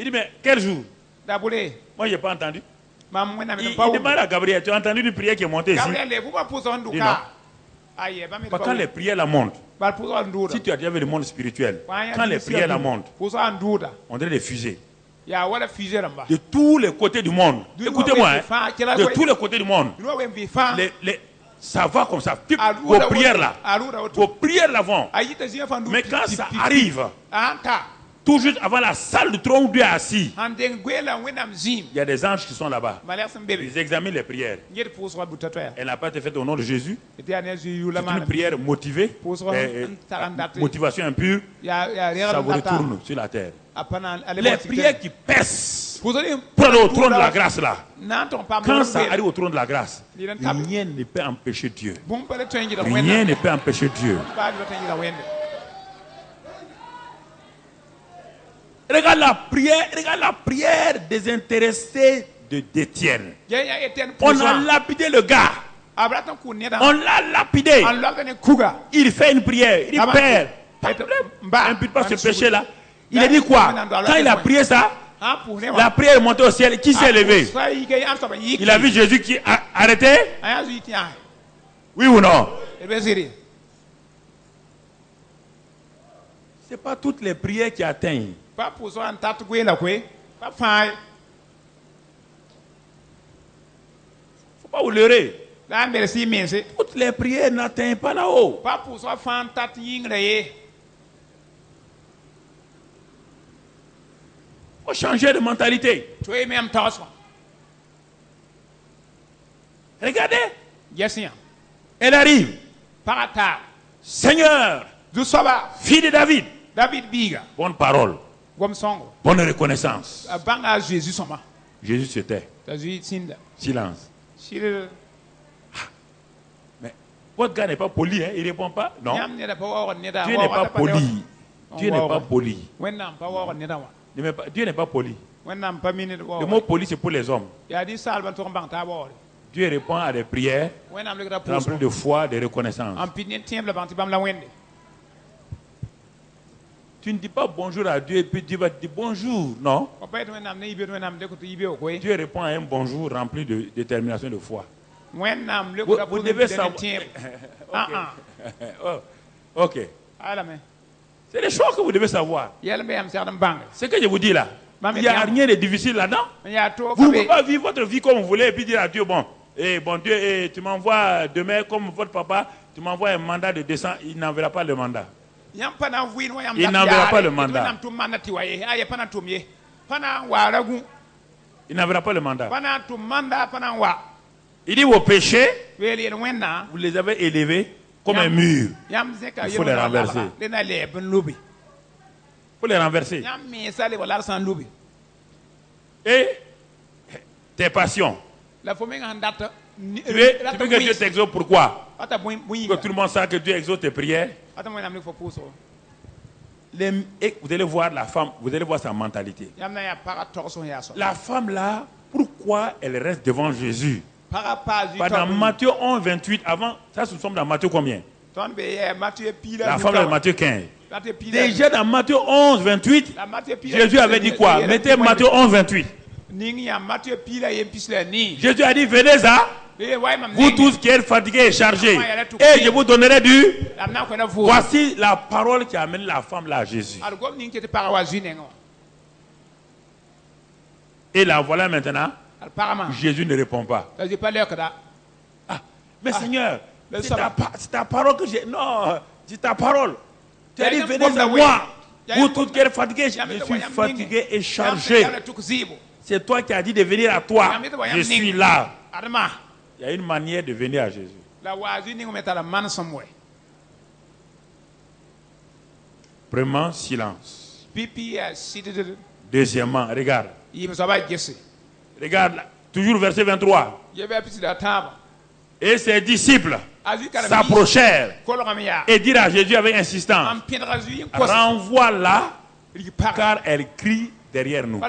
dit, mais quel jour? Moi, je n'ai pas entendu. Il demande à Gabriel, tu as entendu une prière qui est montée ici? Il dit non. Quand les prières la montent, si tu as déjà vu le monde spirituel, quand les prières la montent, on dirait des fusées. De tous les côtés du monde. Écoutez-moi, hein, de tous les côtés du monde. Ça va comme ça. Vos prières là vont. Mais quand ça arrive, tout juste avant la salle du trône où Dieu est assis, il y a des anges qui sont là-bas. Ils examinent les prières. Elle n'a pas été faite au nom de Jésus. C'est une prière motivée, motivation impure. Ça vous retourne sur la terre. Les prières qui pèsent pour aller au trône de la grâce là. Quand ça arrive au trône de la grâce, rien ne peut empêcher Dieu. Rien ne peut empêcher Dieu. Regarde la prière désintéressée d'Étienne. On a lapidé le gars. On l'a lapidé. Il fait une prière. Il dit, Père, impute pas ce péché-là. Il a dit quoi? Quand il a prié ça, la prière est montée au ciel. Qui s'est levé? Il a vu Jésus qui a arrêté? Oui ou non? Ce n'est pas toutes les prières qui atteignent. Faut pas vous leurrer. Toutes les prières n'atteignent pas là-haut. Faut changer de mentalité. Regardez. Elle arrive. Seigneur, fille de David. Bonne parole. Bonne reconnaissance. Jésus se tait. Silence. Mais votre gars n'est pas poli, hein? Il ne répond pas. Non. Dieu n'est pas poli. Dieu n'est pas poli. Dieu n'est pas poli. Le mot poli, c'est pour les hommes. Dieu répond à des prières remplies de foi, de reconnaissance. Tu ne dis pas bonjour à Dieu et puis Dieu va te dire bonjour, non? Dieu répond à un bonjour rempli de détermination de foi. wẽnnaam Vous devez savoir. Oh, ok. C'est des choses que vous devez savoir. Ce que je vous dis là, il n'y a rien de difficile là-dedans. Vous ne pouvez pas vivre votre vie comme vous voulez et puis dire à Dieu, bon Dieu, tu m'envoies demain comme votre papa, tu m'envoies un mandat de 200, il n'enverra pas le mandat. Il n'enverra pas le mandat. Il n'enverra pas le mandat. Il dit vos péchés, vous les avez élevés comme un mur. Il faut les renverser. Il faut les renverser. Et tes passions. Tu veux que Dieu t'exauce pourquoi? Que tout le monde sache que Dieu exauce tes prières. Et vous allez voir la femme, vous allez voir sa mentalité. La femme là, pourquoi elle reste devant Jésus? Dans Matthieu 11, 28, avant, ça nous sommes dans Matthieu combien? La femme de Matthieu 15. Déjà dans Matthieu 11, 28, Jésus avait dit quoi? Mettez Matthieu 11, 28. Jésus a dit, venez à vous tous qui êtes fatigués et chargés, et je vous donnerai du... Voici la parole qui amène la femme là à Jésus. Et la voilà maintenant. Jésus ne répond pas. Ah, mais Seigneur, c'est ta parole que j'ai... Non, c'est ta parole. Tu as dit, venez à moi. Vous tous qui êtes fatigués, je suis fatigué et chargé. C'est toi qui as dit de venir à toi. Je suis là. Il y a une manière de venir à Jésus. Premièrement, silence. Deuxièmement, regarde. Regarde, toujours verset 23. Et ses disciples s'approchèrent et dirent à Jésus avec insistance, renvoie-la, car elle crie derrière nous.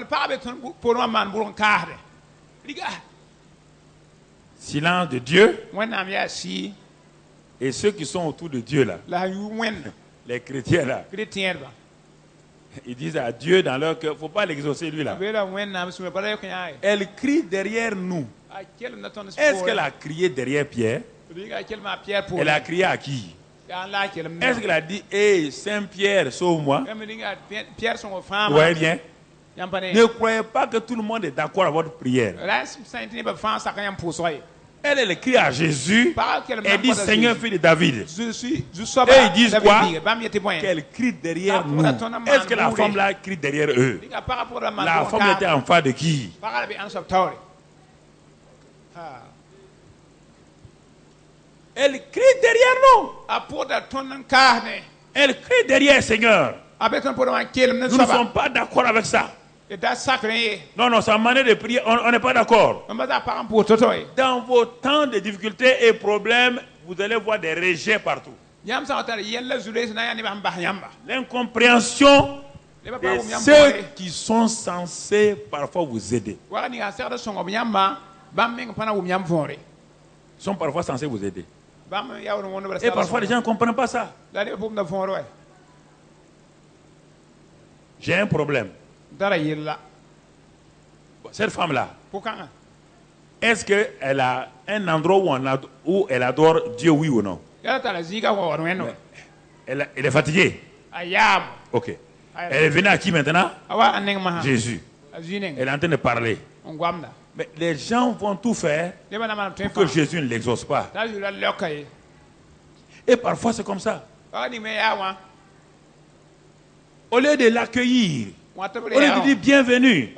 Silence de Dieu. Et ceux qui sont autour de Dieu là, les chrétiens là, ils disent à Dieu dans leur cœur, il ne faut pas l'exaucer lui là. Elle crie derrière nous. Est-ce qu'elle a crié derrière Pierre? Elle a crié à qui? Est-ce qu'elle a dit, hé Saint-Pierre, sauve-moi? Vous voyez bien? Ne croyez pas que tout le monde est d'accord avec votre prière. Elle crie à Jésus. Elle dit, Seigneur, fils de David. Et ils disent quoi? Qu'elle crie derrière nous. Est-ce que la femme là crie derrière eux? La femme était en face de qui? Elle crie derrière nous. Elle crie derrière Seigneur. Nous ne sommes pas d'accord avec ça. Non, non, sa manière de prier, on n'est pas d'accord. Dans vos temps de difficultés et problèmes, vous allez voir des rejets partout. L'incompréhension de ceux qui sont censés parfois vous aider. Sont parfois censés vous aider. Et parfois les gens ne comprennent pas ça. J'ai un problème. Cette femme-là, est-ce qu'elle a un endroit où elle adore Dieu, oui ou non? Elle est fatiguée. Ok. Elle est venue à qui maintenant? Jésus. Elle est en train de parler. Mais les gens vont tout faire pour que Jésus ne l'exauce pas. Et parfois c'est comme ça. Au lieu de l'accueillir, au lieu de dire bienvenue,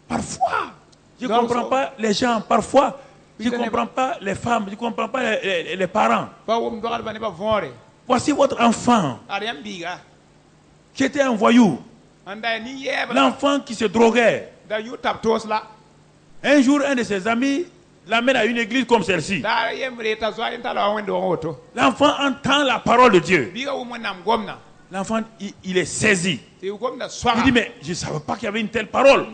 parfois, je ne comprends pas les gens, parfois, je ne comprends pas les femmes, je ne comprends pas les parents. Voici votre enfant qui était un voyou, l'enfant qui se droguait. Un jour, un de ses amis l'amène à une église comme celle-ci. L'enfant entend la parole de Dieu. L'enfant, il est saisi. Il dit, mais je ne savais pas qu'il y avait une telle parole.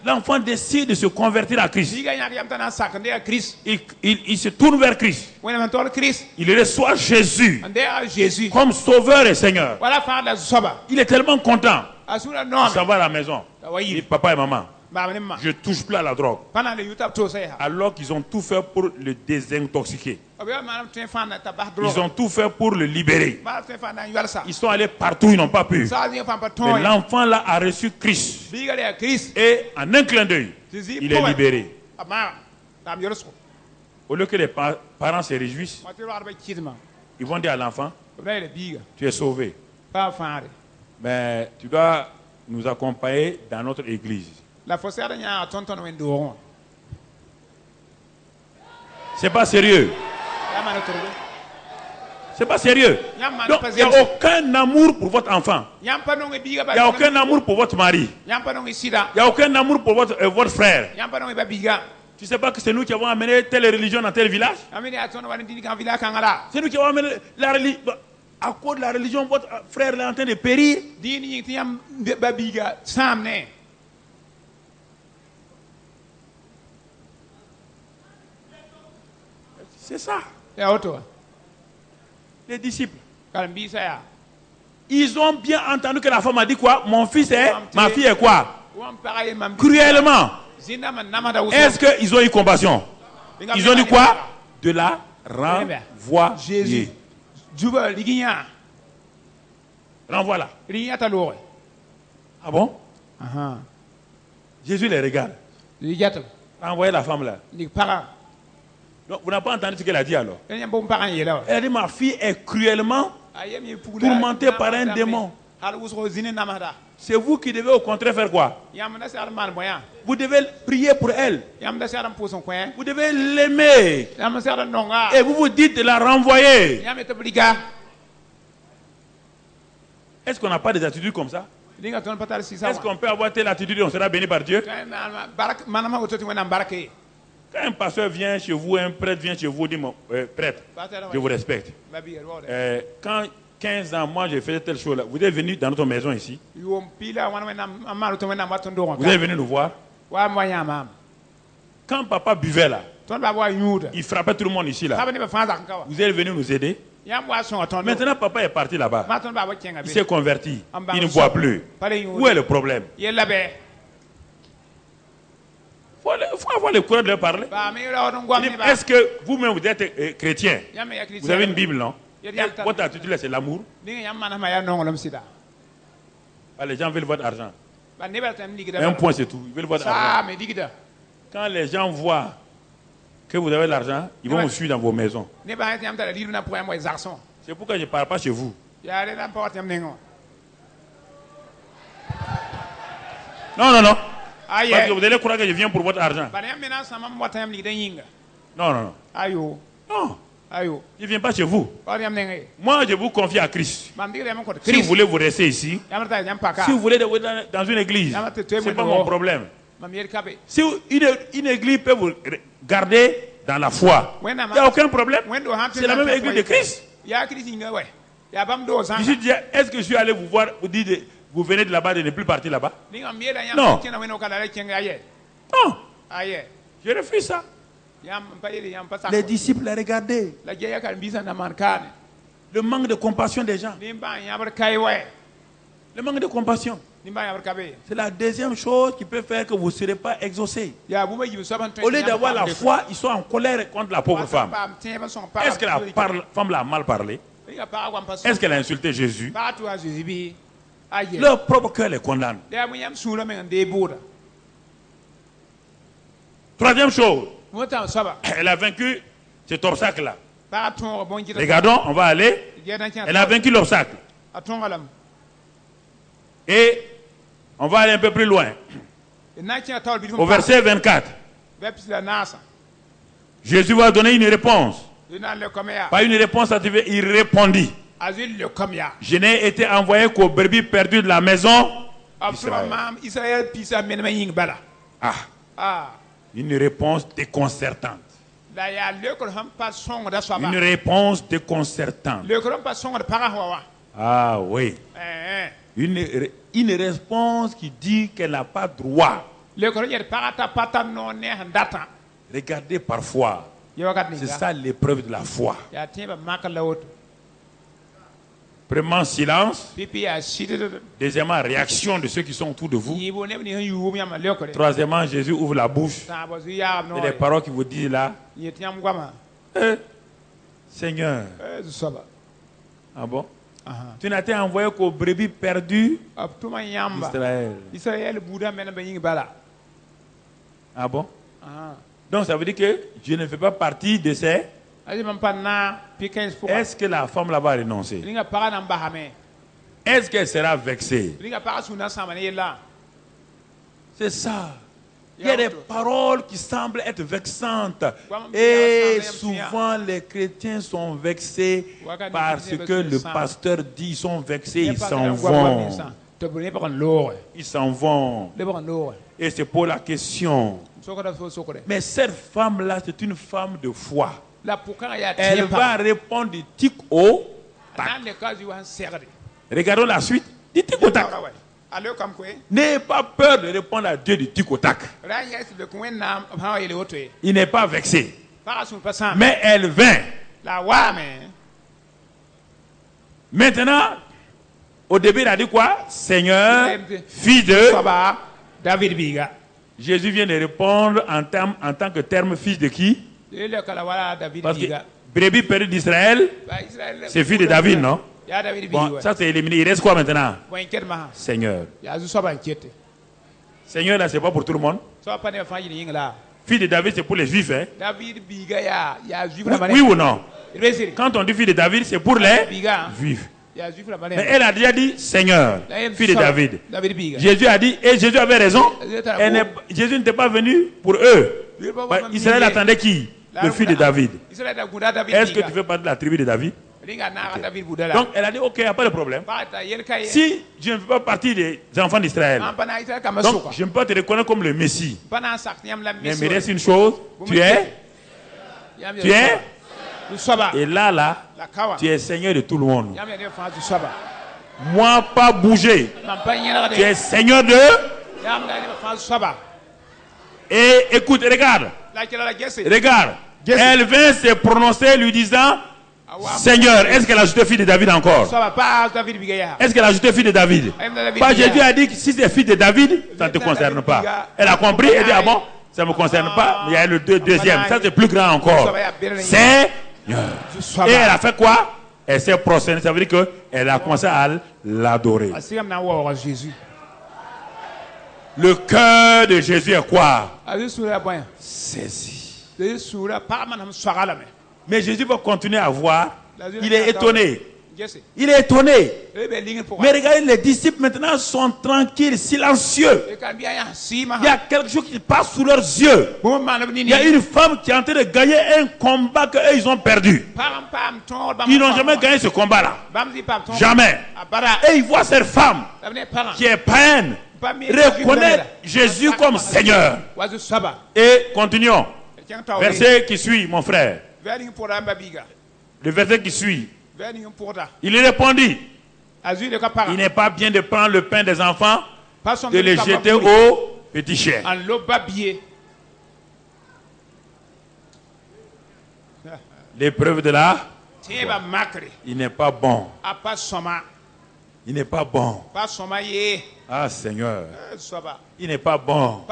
L'enfant décide de se convertir à Christ. Il se tourne vers Christ. Il reçoit Jésus comme sauveur et Seigneur. Il est tellement content. Il s'en va à la maison. Il dit, papa et maman, Je ne touche plus à la drogue. Pendant le YouTube to say. Alors qu'ils ont tout fait pour le désintoxiquer. Ils Ils ont tout fait pour le libérer. Ils sont allés partout, ils n'ont pas pu. Mais l'enfant là a reçu Christ. Et en un clin d'œil, il est libéré. Au lieu que les parents se réjouissent, ils vont dire à l'enfant, tu es sauvé. Mais tu dois nous accompagner dans notre église. C'est pas sérieux. C'est pas sérieux. Donc, il n'y a aucun amour pour votre enfant. Il n'y a aucun amour pour votre mari. Il n'y a aucun amour pour votre frère. Tu ne sais pas que c'est nous qui avons amené telle religion dans tel village? C'est nous qui avons amené la religion. À cause de la religion, votre frère est en train de périr. C'est ça. Les disciples. Ils ont bien entendu que la femme a dit quoi? Mon fils est, ma fille est quoi? Cruellement. Est-ce qu'ils ont eu compassion? Ils ont dit quoi? De la renvoyer. Renvoie-la. Ah bon? Jésus les regarde. Renvoyez la femme là. Donc, vous n'avez pas entendu ce qu'elle a dit alors? Elle a dit, ma fille est cruellement tourmentée par un démon. C'est vous qui devez au contraire faire quoi? Vous devez prier pour elle. Vous devez l'aimer. Et vous vous dites de la renvoyer. Est-ce qu'on n'a pas des attitudes comme ça? Est-ce qu'on peut avoir telle attitude et on sera béni par Dieu? Quand un pasteur vient chez vous, un prêtre vient chez vous, dit prêtre, je vous respecte. Quand 15 ans, moi, j'ai fait telle chose là, vous êtes venu dans notre maison ici. Vous êtes venu nous voir. Quand papa buvait là, il frappait tout le monde ici là. Vous êtes venu nous aider. Maintenant, papa est parti là-bas. Il s'est converti. Il ne boit plus. Où est le problème? Il faut avoir le courage de leur parler. Est-ce que vous-même vous êtes chrétien? Vous avez une Bible, non? Votre attitude là, c'est l'amour. Les gens veulent votre argent. Un point, c'est tout. Ils veulent votre argent. Quand les gens voient que vous avez l'argent, ils vont vous suivre dans vos maisons. C'est pourquoi je ne parle pas chez vous. Non, non, non. Parce que vous allez croire que je viens pour votre argent. Non, non, non. Non. Je ne viens pas chez vous. Moi, je vous confie à Christ. Si vous voulez vous rester ici, si vous voulez dans une église, ce n'est pas mon problème. Si une église peut vous garder dans la foi, il n'y a aucun problème. C'est la même église de Christ. Je suis dit, est-ce que je suis allé vous voir, vous dites, vous venez de là-bas, de ne plus partir là-bas? Non. Non. Je refuse ça. Les disciples les regardaient. Le manque de compassion des gens. Le manque de compassion. C'est la deuxième chose qui peut faire que vous ne serez pas exaucés. Au lieu d'avoir la foi, ils sont en colère contre la pauvre femme. Est-ce que la femme l'a mal parlé? Est-ce qu'elle a insulté Jésus? Leur propre cœur les condamne. Troisième chose, elle a vaincu cet obstacle-là. Regardons, on va aller. Elle a vaincu l'obstacle. Et on va aller un peu plus loin. Au verset 24. Jésus va donner une réponse. Pas une réponse satisfaite, il répondit. Je n'ai été envoyé qu'aux brebis perdues de la maison d'Israël. Une réponse déconcertante. Une réponse déconcertante. Ah oui. Une réponse qui dit qu'elle n'a pas droit. Regardez parfois. C'est ça l'épreuve de la foi. Premièrement, silence. pipi ya shit Deuxièmement, réaction de ceux qui sont autour de vous. yibo ne ni yu mi am le ko de Troisièmement, Jésus ouvre la bouche. ta bo zu ya no Et les paroles qu'il vous dit là. yetiam gwama Seigneur. zu soba Ah bon? aha Tu n'as été envoyé qu'aux brebis perdues ab tuma yamba d'Israël. Israël buda men ba yingi bala Ah bon? aha Donc ça veut dire que je ne fais pas partie de ces... ali man panna pikens pour Est-ce que la femme là-bas a renoncé? linga para na mbahame Est-ce qu'elle sera vexée? linga para suna samane la C'est ça. Il y a des paroles qui semblent être vexantes. Et souvent, les chrétiens sont vexés parce que le pasteur dit, ils sont vexés, ils s'en vont. Ils s'en vont. Et c'est pour la question. Mais cette femme-là, c'est une femme de foi. Elle va répondre du tic au tac. Regardons la suite. Du tic au tac. N'ayez pas peur de répondre à Dieu du tic au tac. Il n'est pas vexé. Mais elle vint. Maintenant, au début, il a dit quoi? Seigneur, fils de David Biga. Jésus vient de répondre en tant que terme fils de qui? Parce que brebis perdu d'Israël, c'est fils de David, non? Bon, ça c'est éliminé. Il reste quoi maintenant? Seigneur. Seigneur, là, c'est pas pour tout le monde. Fils de David, c'est pour les juifs, hein? Oui ou non? Quand on dit fils de David, c'est pour les juifs. Mais elle a déjà dit Seigneur, fils de David. Jésus a dit, et Jésus avait raison. Jésus n'était pas venu pour eux. Israël attendait qui? Le fils de David. Est-ce que tu fais partie de la tribu de David? Okay. Donc elle a dit ok, il n'y a pas de problème. Si je ne fais pas partie des enfants d'Israël, donc je ne peux pas te reconnaître comme le Messie. Mais il me reste une chose, tu es et là, tu es Seigneur de tout le monde. Moi, pas bouger. Tu es Seigneur de... Et écoute, regarde. Regarde. Elle vint se prononcer lui disant... Seigneur, est-ce qu'elle a ajouté fils de David encore? Est-ce qu'elle a ajouté fils de David? Pas Jésus a dit que si c'est fils de David, ça ne te concerne pas. Elle a compris, elle dit ah bon, ça ne me concerne pas, mais il y a le deuxième, ça c'est plus grand encore. Seigneur. Et elle a fait quoi? Elle s'est prosternée, ça veut dire qu'elle a commencé à l'adorer. Le cœur de Jésus est quoi? Saisi. Mais Jésus va continuer à voir. Il est étonné. Il est étonné. Mais regardez, les disciples maintenant sont tranquilles, silencieux. Il y a quelque chose qui passe sous leurs yeux. Il y a une femme qui est en train de gagner un combat qu'eux ils ont perdu. Ils n'ont jamais gagné ce combat-là. Jamais. Et ils voient cette femme qui est païenne reconnaître Jésus comme Seigneur. Et continuons. Verset qui suit, mon frère. Le verset qui suit. Il répondit, il n'est pas bien de prendre le pain des enfants, de le jeter aux petits chiens. L'épreuve de là, il n'est pas bon. Il n'est pas bon. Ah Seigneur, il n'est pas bon.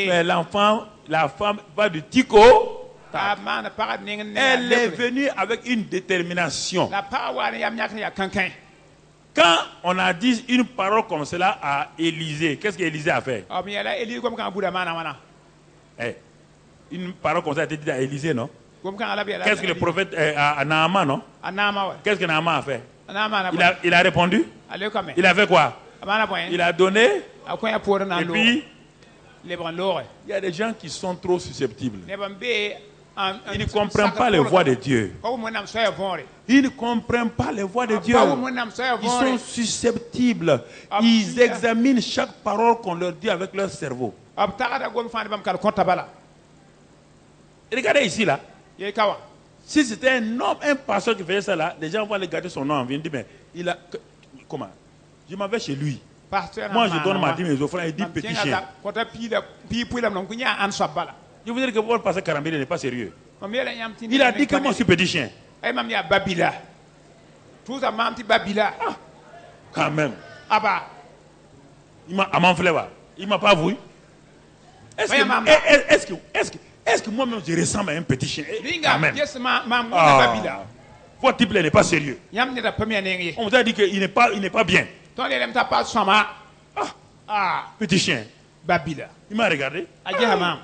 Mais l'enfant, la femme va du tico. Elle est venue avec une détermination. Quand on a dit une parole comme cela à Élisée, qu'est-ce qu'Élisée a fait? Une parole comme ça a été dite à Élisée, non? Qu'est-ce que le prophète à Naaman, non? Qu'est-ce que Naaman a fait? Il a répondu. Il a fait quoi? Il a donné. Et puis, il y a des gens qui sont trop susceptibles. Ils ne comprennent pas les voix de Dieu. Ils ne comprennent pas les voix de Dieu. Ils sont susceptibles. Ils examinent chaque parole qu'on leur dit avec leur cerveau. Regardez ici là. Si c'était un homme, un pasteur qui faisait ça là, les gens vont aller garder son nom en vie. Mais il a. Comment? Je m'en vais chez lui. Moi je donne ma dîme mes offrandes et 10 petits chiens. Je vous dire que votre pasteur Karambélé n'est pas sérieux. Il a dit que moi je suis petit chien. tout ça mam ti babila Quand même. aba Il m'a pas vu. Est-ce Oui, que, maman. est-ce que moi-même je ressemble à un petit chien? linga Quand même. yes mam Ah. babila Votre type là n'est pas sérieux. yam ne da premier nengi On vous a dit qu'il n'est pas bien. ton les ta pas sama Petit chien. babila Il m'a regardé. aje mam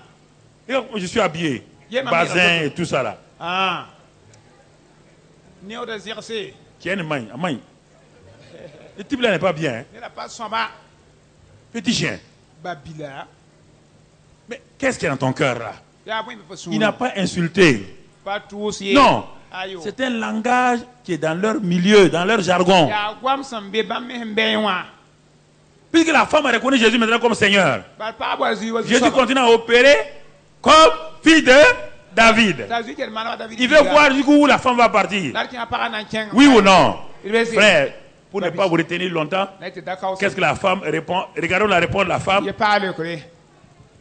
Regarde comment je suis habillé. Yeah, maman, Bazin et tout ça là. Néo de zirse Tiens, main. Le type là n'est pas bien. Hein. ne da pas sama Petit chien. babila Mais qu'est-ce qu'il y a dans ton cœur là? ya bon me Il n'a pas insulté. pas tous ye Non. ayo C'est un langage qui est dans leur milieu, dans leur jargon. ya gwam sambe bam me mbenwa Puisque la femme a reconnu Jésus maintenant comme Seigneur. ba pa boazi was Jésus continue à opérer comme fils de David. Il veut voir du coup où la femme va partir. Oui ou non? Frère, pour ne pas vous retenir longtemps, qu'est-ce que la femme répond? Regardons la réponse de la femme.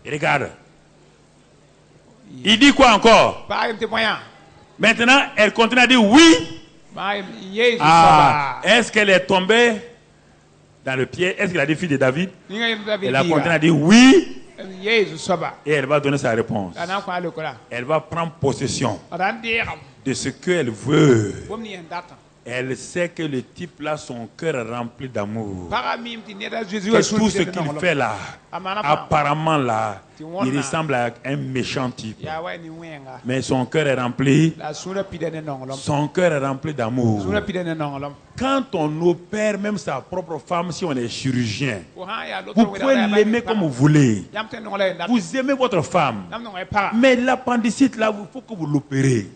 Regarde. Il dit quoi encore? Maintenant, elle continue à dire oui. Est-ce qu'elle est tombée dans le pied? Est-ce qu'elle a dit fille de David? Elle a continué à dire oui. Et elle va donner sa réponse. Elle va prendre possession de ce qu'elle veut. Elle sait que le type là, son cœur est rempli d'amour. Que tout ce qu'il fait là, apparemment là, il ressemble à un méchant type. Mais son cœur est rempli. Son cœur est rempli d'amour. Quand on opère même sa propre femme, si on est chirurgien, vous pouvez l'aimer comme vous voulez. Vous aimez votre femme. Mais l'appendicite là, il faut que vous l'opérez.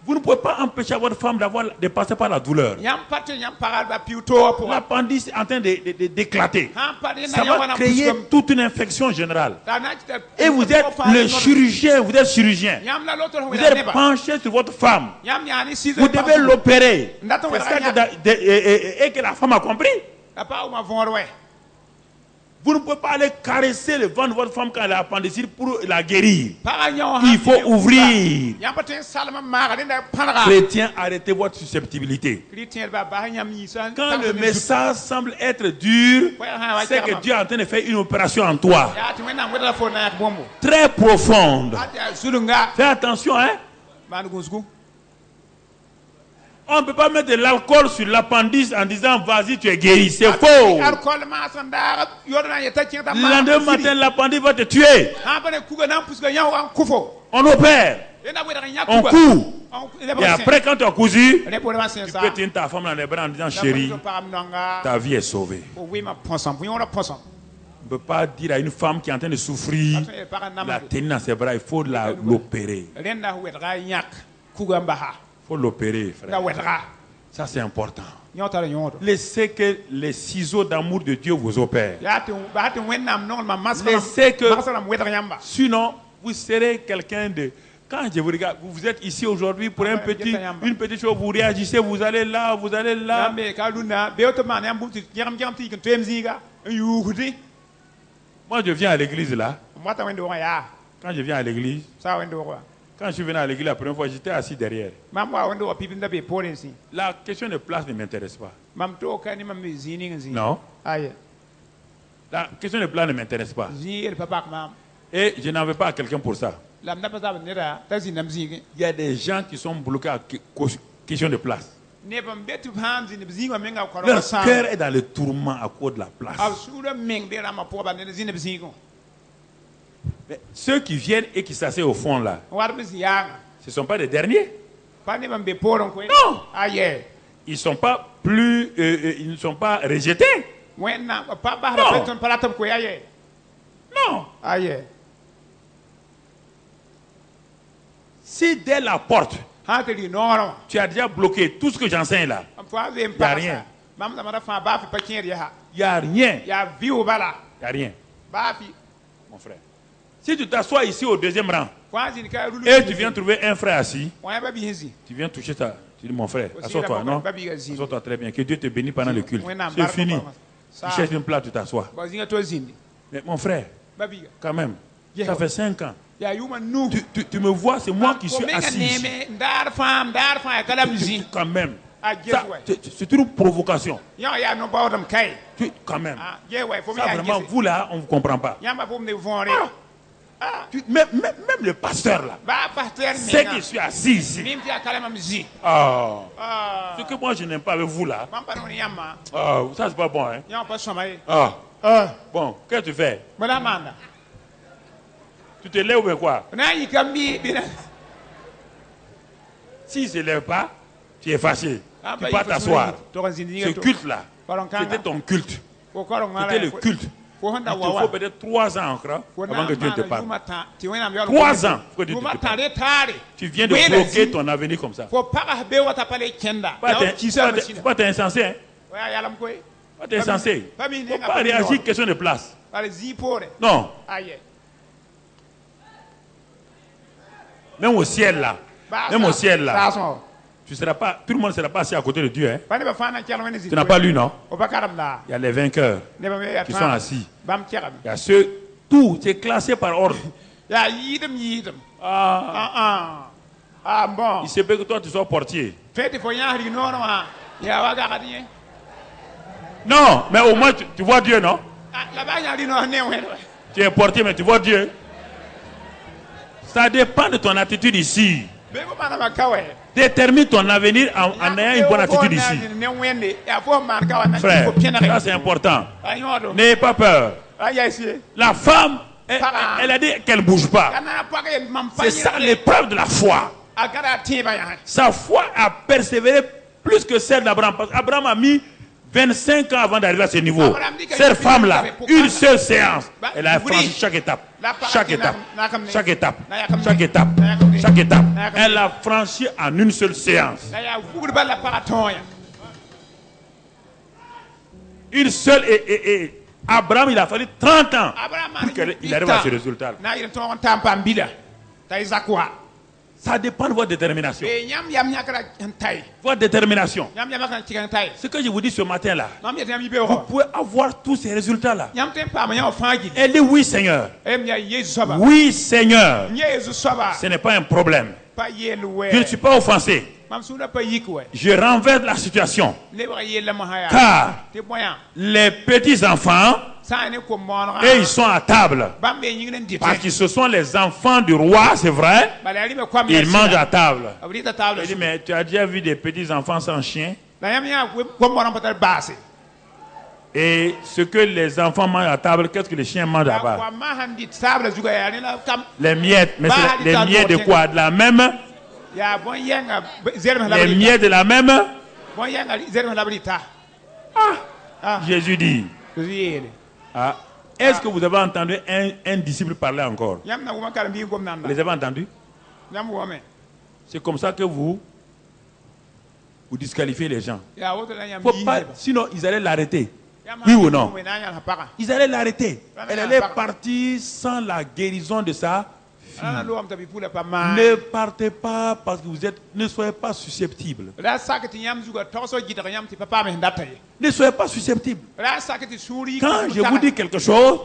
Vous ne pouvez pas empêcher votre femme de passer par la douleur. L'appendice est en train d'éclater. Ça va créer toute une infection générale. Et vous êtes le chirurgien, vous êtes chirurgien. Vous êtes penché sur votre femme. Vous devez l'opérer. Et que la femme a compris. Vous ne pouvez pas aller caresser le ventre de votre femme quand elle a appendicite pour la guérir. Il faut ouvrir. Chrétien, arrêtez votre susceptibilité. Quand le message semble être dur, c'est que Dieu est en train de faire une opération en toi. Très profonde. Fais attention, hein. On ne peut pas mettre de l'alcool sur l'appendice en disant vas-y tu es guéri. C'est faux. Le lendemain matin l'appendice va te tuer. On opère. On coud. Et après quand tu as cousu, tu peux tenir ta femme dans les bras en disant chérie, ta vie est sauvée. On ne peut pas dire à une femme qui est en train de souffrir, la tenir dans ses bras, il faut l'opérer. Il faut l'opérer, frère. Ça, c'est important. Laissez que les ciseaux d'amour de Dieu vous opèrent. Laissez que... Sinon, vous serez quelqu'un de... Quand je vous regarde, vous êtes ici aujourd'hui pour une petite chose, vous réagissez, vous allez là, vous allez là. Moi, je viens à l'église là. Quand je viens à l'église... Quand je suis venu à l'église la première fois, j'étais assis derrière. La question de place ne m'intéresse pas. Non. La question de place ne m'intéresse pas. Et je n'en veux pas à quelqu'un pour ça. Il y a des gens qui sont bloqués à question de place. Leur cœur est dans le tourment à cause de la place. Mais ceux qui viennent et qui s'asseyent au fond là, ce ne sont pas les derniers. Non. Ils ne sont pas plus, ils ne sont pas rejetés. Non. Si dès la porte, tu as déjà bloqué tout ce que j'enseigne là, il n'y a rien. Il n'y a rien. Il n'y a rien. Mon frère. Si tu t'assois ici au deuxième rang et tu viens trouver un frère assis, tu viens toucher ça. Tu dis mon frère, assois-toi, non? Assois-toi très bien. Que Dieu te bénisse pendant le culte. C'est fini. Tu cherches une place, tu t'assois. Mais mon frère, quand même, ça fait 5 ans. ya yuma nu Tu me vois, c'est moi qui suis assis. ndar fam ya kala muzi Quand même. a Ça, c'est une provocation. ya no bawdam kay Quand même. je way fo mi Ça, ya vraiment, vous là, on ne vous comprend pas. yamba fo me vonre Même le pasteur là, ba pasteur c'est que je suis assis ici. mim ya kala muzi Ce que moi je n'aime pas avec vous là, mam pa no yamba ça c'est pas bon. Hein? yamba pa somaye Bon, qu'est-ce que tu fais? mala manda Tu te lèves ou bien quoi? na yi kambi bina S'il ne se lève pas, tu es fâché. Ah, Tu bah, vas il faut t'asseoir. se lever. Ce culte-là, c'était ton culte. C'était le culte. Il te faut peut-être 3 ans encore avant que Dieu te parle. 3 ans que Dieu te parle. Tu viens de bloquer ton avenir comme ça. Faut pas t'insensé. Hein? Pas t'insensé. Faut pas réagir question de place. Non. Même au ciel là. Même au ciel là. Tu seras pas, tout le monde ne sera pas assis à côté de Dieu. Hein? Tu n'as pas lu, non? Il y a les vainqueurs qui sont assis. Il y a ceux, tout, c'est classé par ordre. Il se peut que toi tu sois portier. Non, mais au moins tu vois Dieu, non? Tu es portier, mais tu vois Dieu. Ça dépend de ton attitude ici. Détermine ton avenir en ayant une bonne attitude ici. Frère, ça c'est important. N'ayez pas peur. La femme, elle a dit qu'elle ne bouge pas. C'est ça l'épreuve de la foi. Sa foi a persévéré plus que celle d'Abraham. Parce qu'Abraham a mis 25 ans avant d'arriver à ce niveau. Cette femme-là, une seule séance, elle a franchi chaque étape. Chaque étape. Chaque étape. Chaque étape. Chaque étape. Elle l'a franchi en une seule séance. Une seule et Abraham, il a fallu 30 ans pour qu'il arrive à ce résultat. Ça dépend de votre détermination. Votre détermination. Ce que je vous dis ce matin-là, vous pouvez avoir tous ces résultats-là. Elle dit oui, Seigneur. Oui, Seigneur. Ce n'est pas un problème. Je ne suis pas offensé. Je renverse la situation. Car les petits-enfants, et ils sont à table. Parce que ce sont les enfants du roi, c'est vrai. Ils mangent à table. Il dit, mais tu as déjà vu des petits-enfants sans chien? Et ce que les enfants mangent à table, qu'est-ce que les chiens mangent là-bas? Les miettes. Mais c'est les miettes de quoi? De la même? Les miettes de la même? Jésus dit. Est-ce que vous avez entendu un disciple parler encore? Vous les avez entendus? C'est comme ça que vous disqualifiez les gens. Faut pas, sinon, ils allaient l'arrêter. Oui ou non? Ils allaient l'arrêter. Elle allait partir sans la guérison de sa fille. Ne partez pas parce que vous êtes. Ne soyez pas susceptibles. Ne soyez pas susceptibles. Quand je vous dis quelque chose,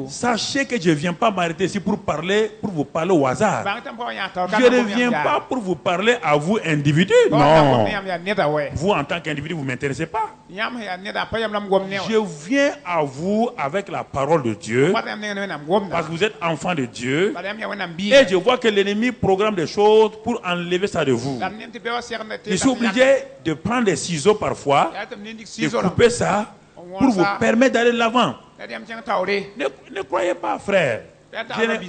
sachez que je ne viens pas m'arrêter ici pour vous parler au hasard. Je ne viens pas pour vous parler à vous, individus. Non. Vous, en tant qu'individu, vous ne m'intéressez pas. Je viens à vous avec la parole de Dieu. Parce que vous êtes enfant de Dieu. Et je vois que l'ennemi programme des choses pour enlever ça de vous. Je suis obligé de prendre des ciseaux parfois, de couper ça pour vous permettre d'aller de l'avant. Ne croyez pas, frère. Je n'ai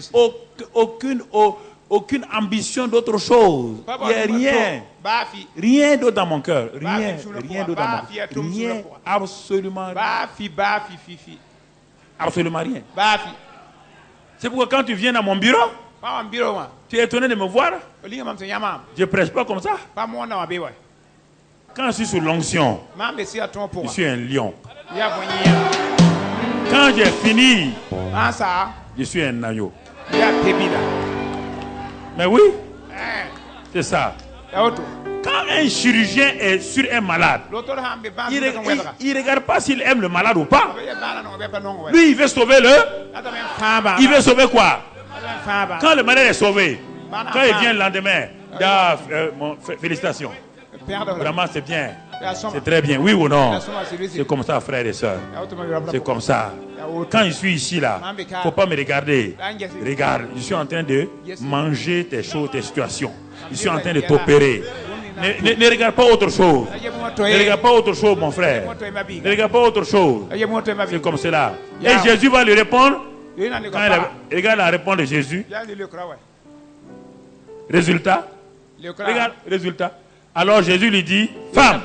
aucune ambition d'autre chose. Il n'y a rien. Rien d'autre dans mon cœur. Rien d'autre dans mon cœur. Rien. Absolument rien. Absolument rien. C'est pourquoi quand tu viens dans mon bureau, tu es étonné de me voir. Je ne prêche pas comme ça. Quand je suis sous l'onction, je suis un lion. Quand j'ai fini, je suis un agneau. Mais oui, c'est ça. Quand un chirurgien est sur un malade, il ne regarde pas s'il aime le malade ou pas. Lui, il veut sauver il veut sauver quoi? Quand le malade est sauvé, quand il vient le lendemain, félicitations. Vraiment, c'est bien. C'est très bien. Oui ou non? C'est comme ça, frères et sœurs. C'est comme ça. Quand je suis ici, là, il ne faut pas me regarder. Regarde, je suis en train de manger tes choses, tes situations. Je suis en train de t'opérer. Ne regarde pas autre chose. Ne regarde pas autre chose, mon frère. Ne regarde pas autre chose. C'est comme cela. Et Jésus va lui répondre. Quand il regarde la réponse de Jésus. Résultat. Regarde, résultat. Alors Jésus lui dit, femme,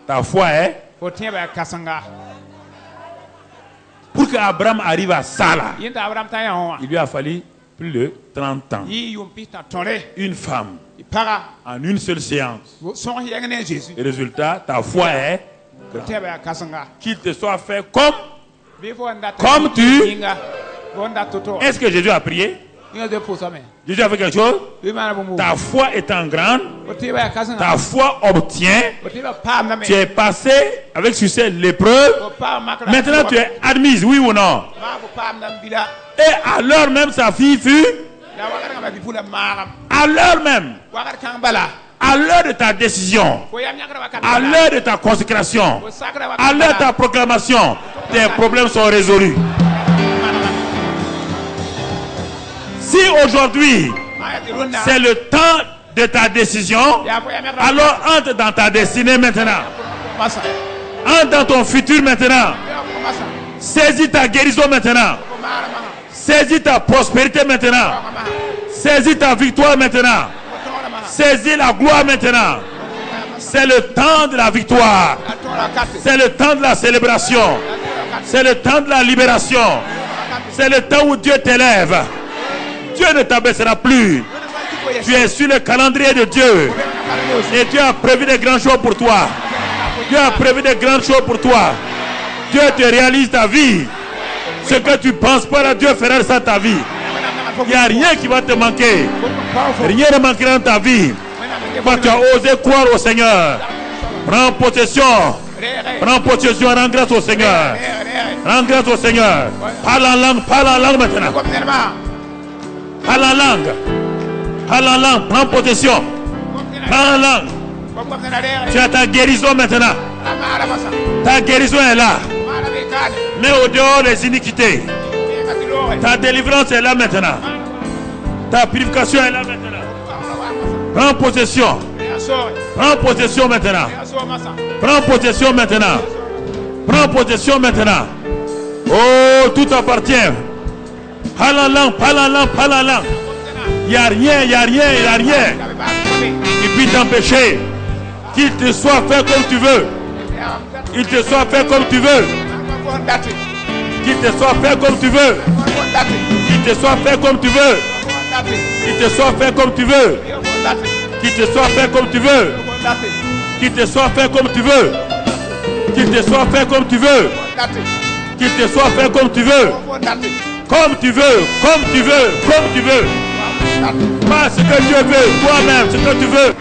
ta foi est. Pour qu'Abraham arrive à ça là, il lui a fallu plus de 30 ans. Une femme, en une seule séance. Et résultat, ta foi est. Qu'il te soit fait comme tu. Est-ce que Jésus a prié? Jésus a fait quelque chose? Ta foi étant grande, ta foi obtient. Tu es passé avec succès l'épreuve. Maintenant tu es admise, oui ou non? Et à l'heure même sa fille fut. À l'heure même. À l'heure de ta décision. À l'heure de ta consécration. À l'heure de ta proclamation. Tes problèmes sont résolus. Si aujourd'hui, c'est le temps de ta décision, alors entre dans ta destinée maintenant. Entre dans ton futur maintenant. Saisis ta guérison maintenant. Saisis ta prospérité maintenant. Saisis ta victoire maintenant. Saisis la gloire maintenant. C'est le temps de la victoire. C'est le temps de la célébration. C'est le temps de la libération. C'est le temps où Dieu t'élève. Dieu ne t'abaissera plus. Tu es sur le calendrier de Dieu. Et Dieu a prévu des grandes choses pour toi. Dieu a prévu des grandes choses pour toi. Dieu te réalise ta vie. Ce que tu penses pas, Dieu fera ça ta vie. Il n'y a rien qui va te manquer. Rien ne manquera dans ta vie. Quand tu as osé croire au Seigneur, prends possession. Prends possession, rends grâce au Seigneur. Rends grâce au Seigneur. Parle en langue maintenant. Parle en langue. Parle en langue. Prends possession. Prends en langue. Tu as ta guérison maintenant. Ta guérison est là. Mais au dehors des iniquités. Ta délivrance est là maintenant. Ta purification est là maintenant. Prends possession. Prends possession maintenant. Prends possession maintenant. Prends possession maintenant. Oh, tout appartient. Parle en langue, parle en langue, parle en langue. Il n'y a rien, il n'y a rien, il n'y a rien qui puisse t'empêcher. Qu'il te soit fait comme tu veux. Il te soit fait comme tu veux. Qu'il te soit fait comme tu veux. Qu'il te soit fait comme tu veux. Qu'il te soit fait comme tu veux. Qu'il te soit fait comme tu veux. Qu'il te soit fait comme tu veux. Qu'il te soit fait comme tu veux. Qu'il te soit fait comme tu veux. Comme tu veux, comme tu veux, comme tu veux. Pas ce que Dieu veut, toi-même, ce que tu veux.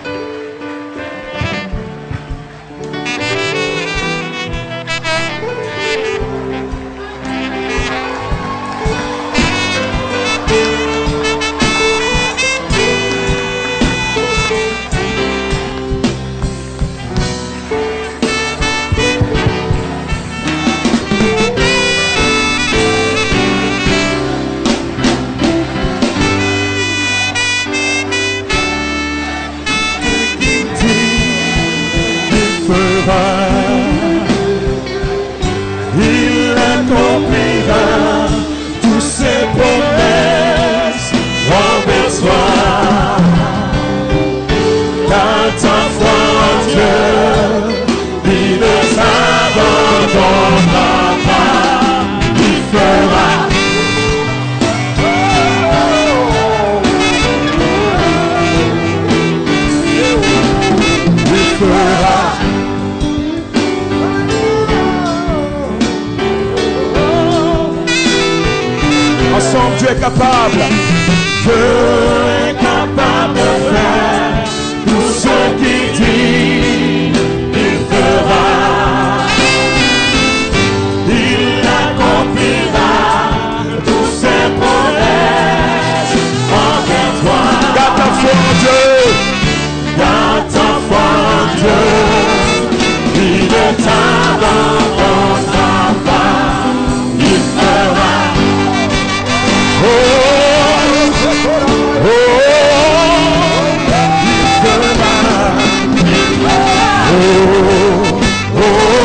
Il accomplira tous ses promesses envers toi. Car ta foi en Dieu, il ne s'abandonnera pas. Il fera. Il fera. Ensemble, Dieu est capable. Dieu est capable de faire tout ce qu'il dit. Il fera. Il accomplira tous ses promesses Oh,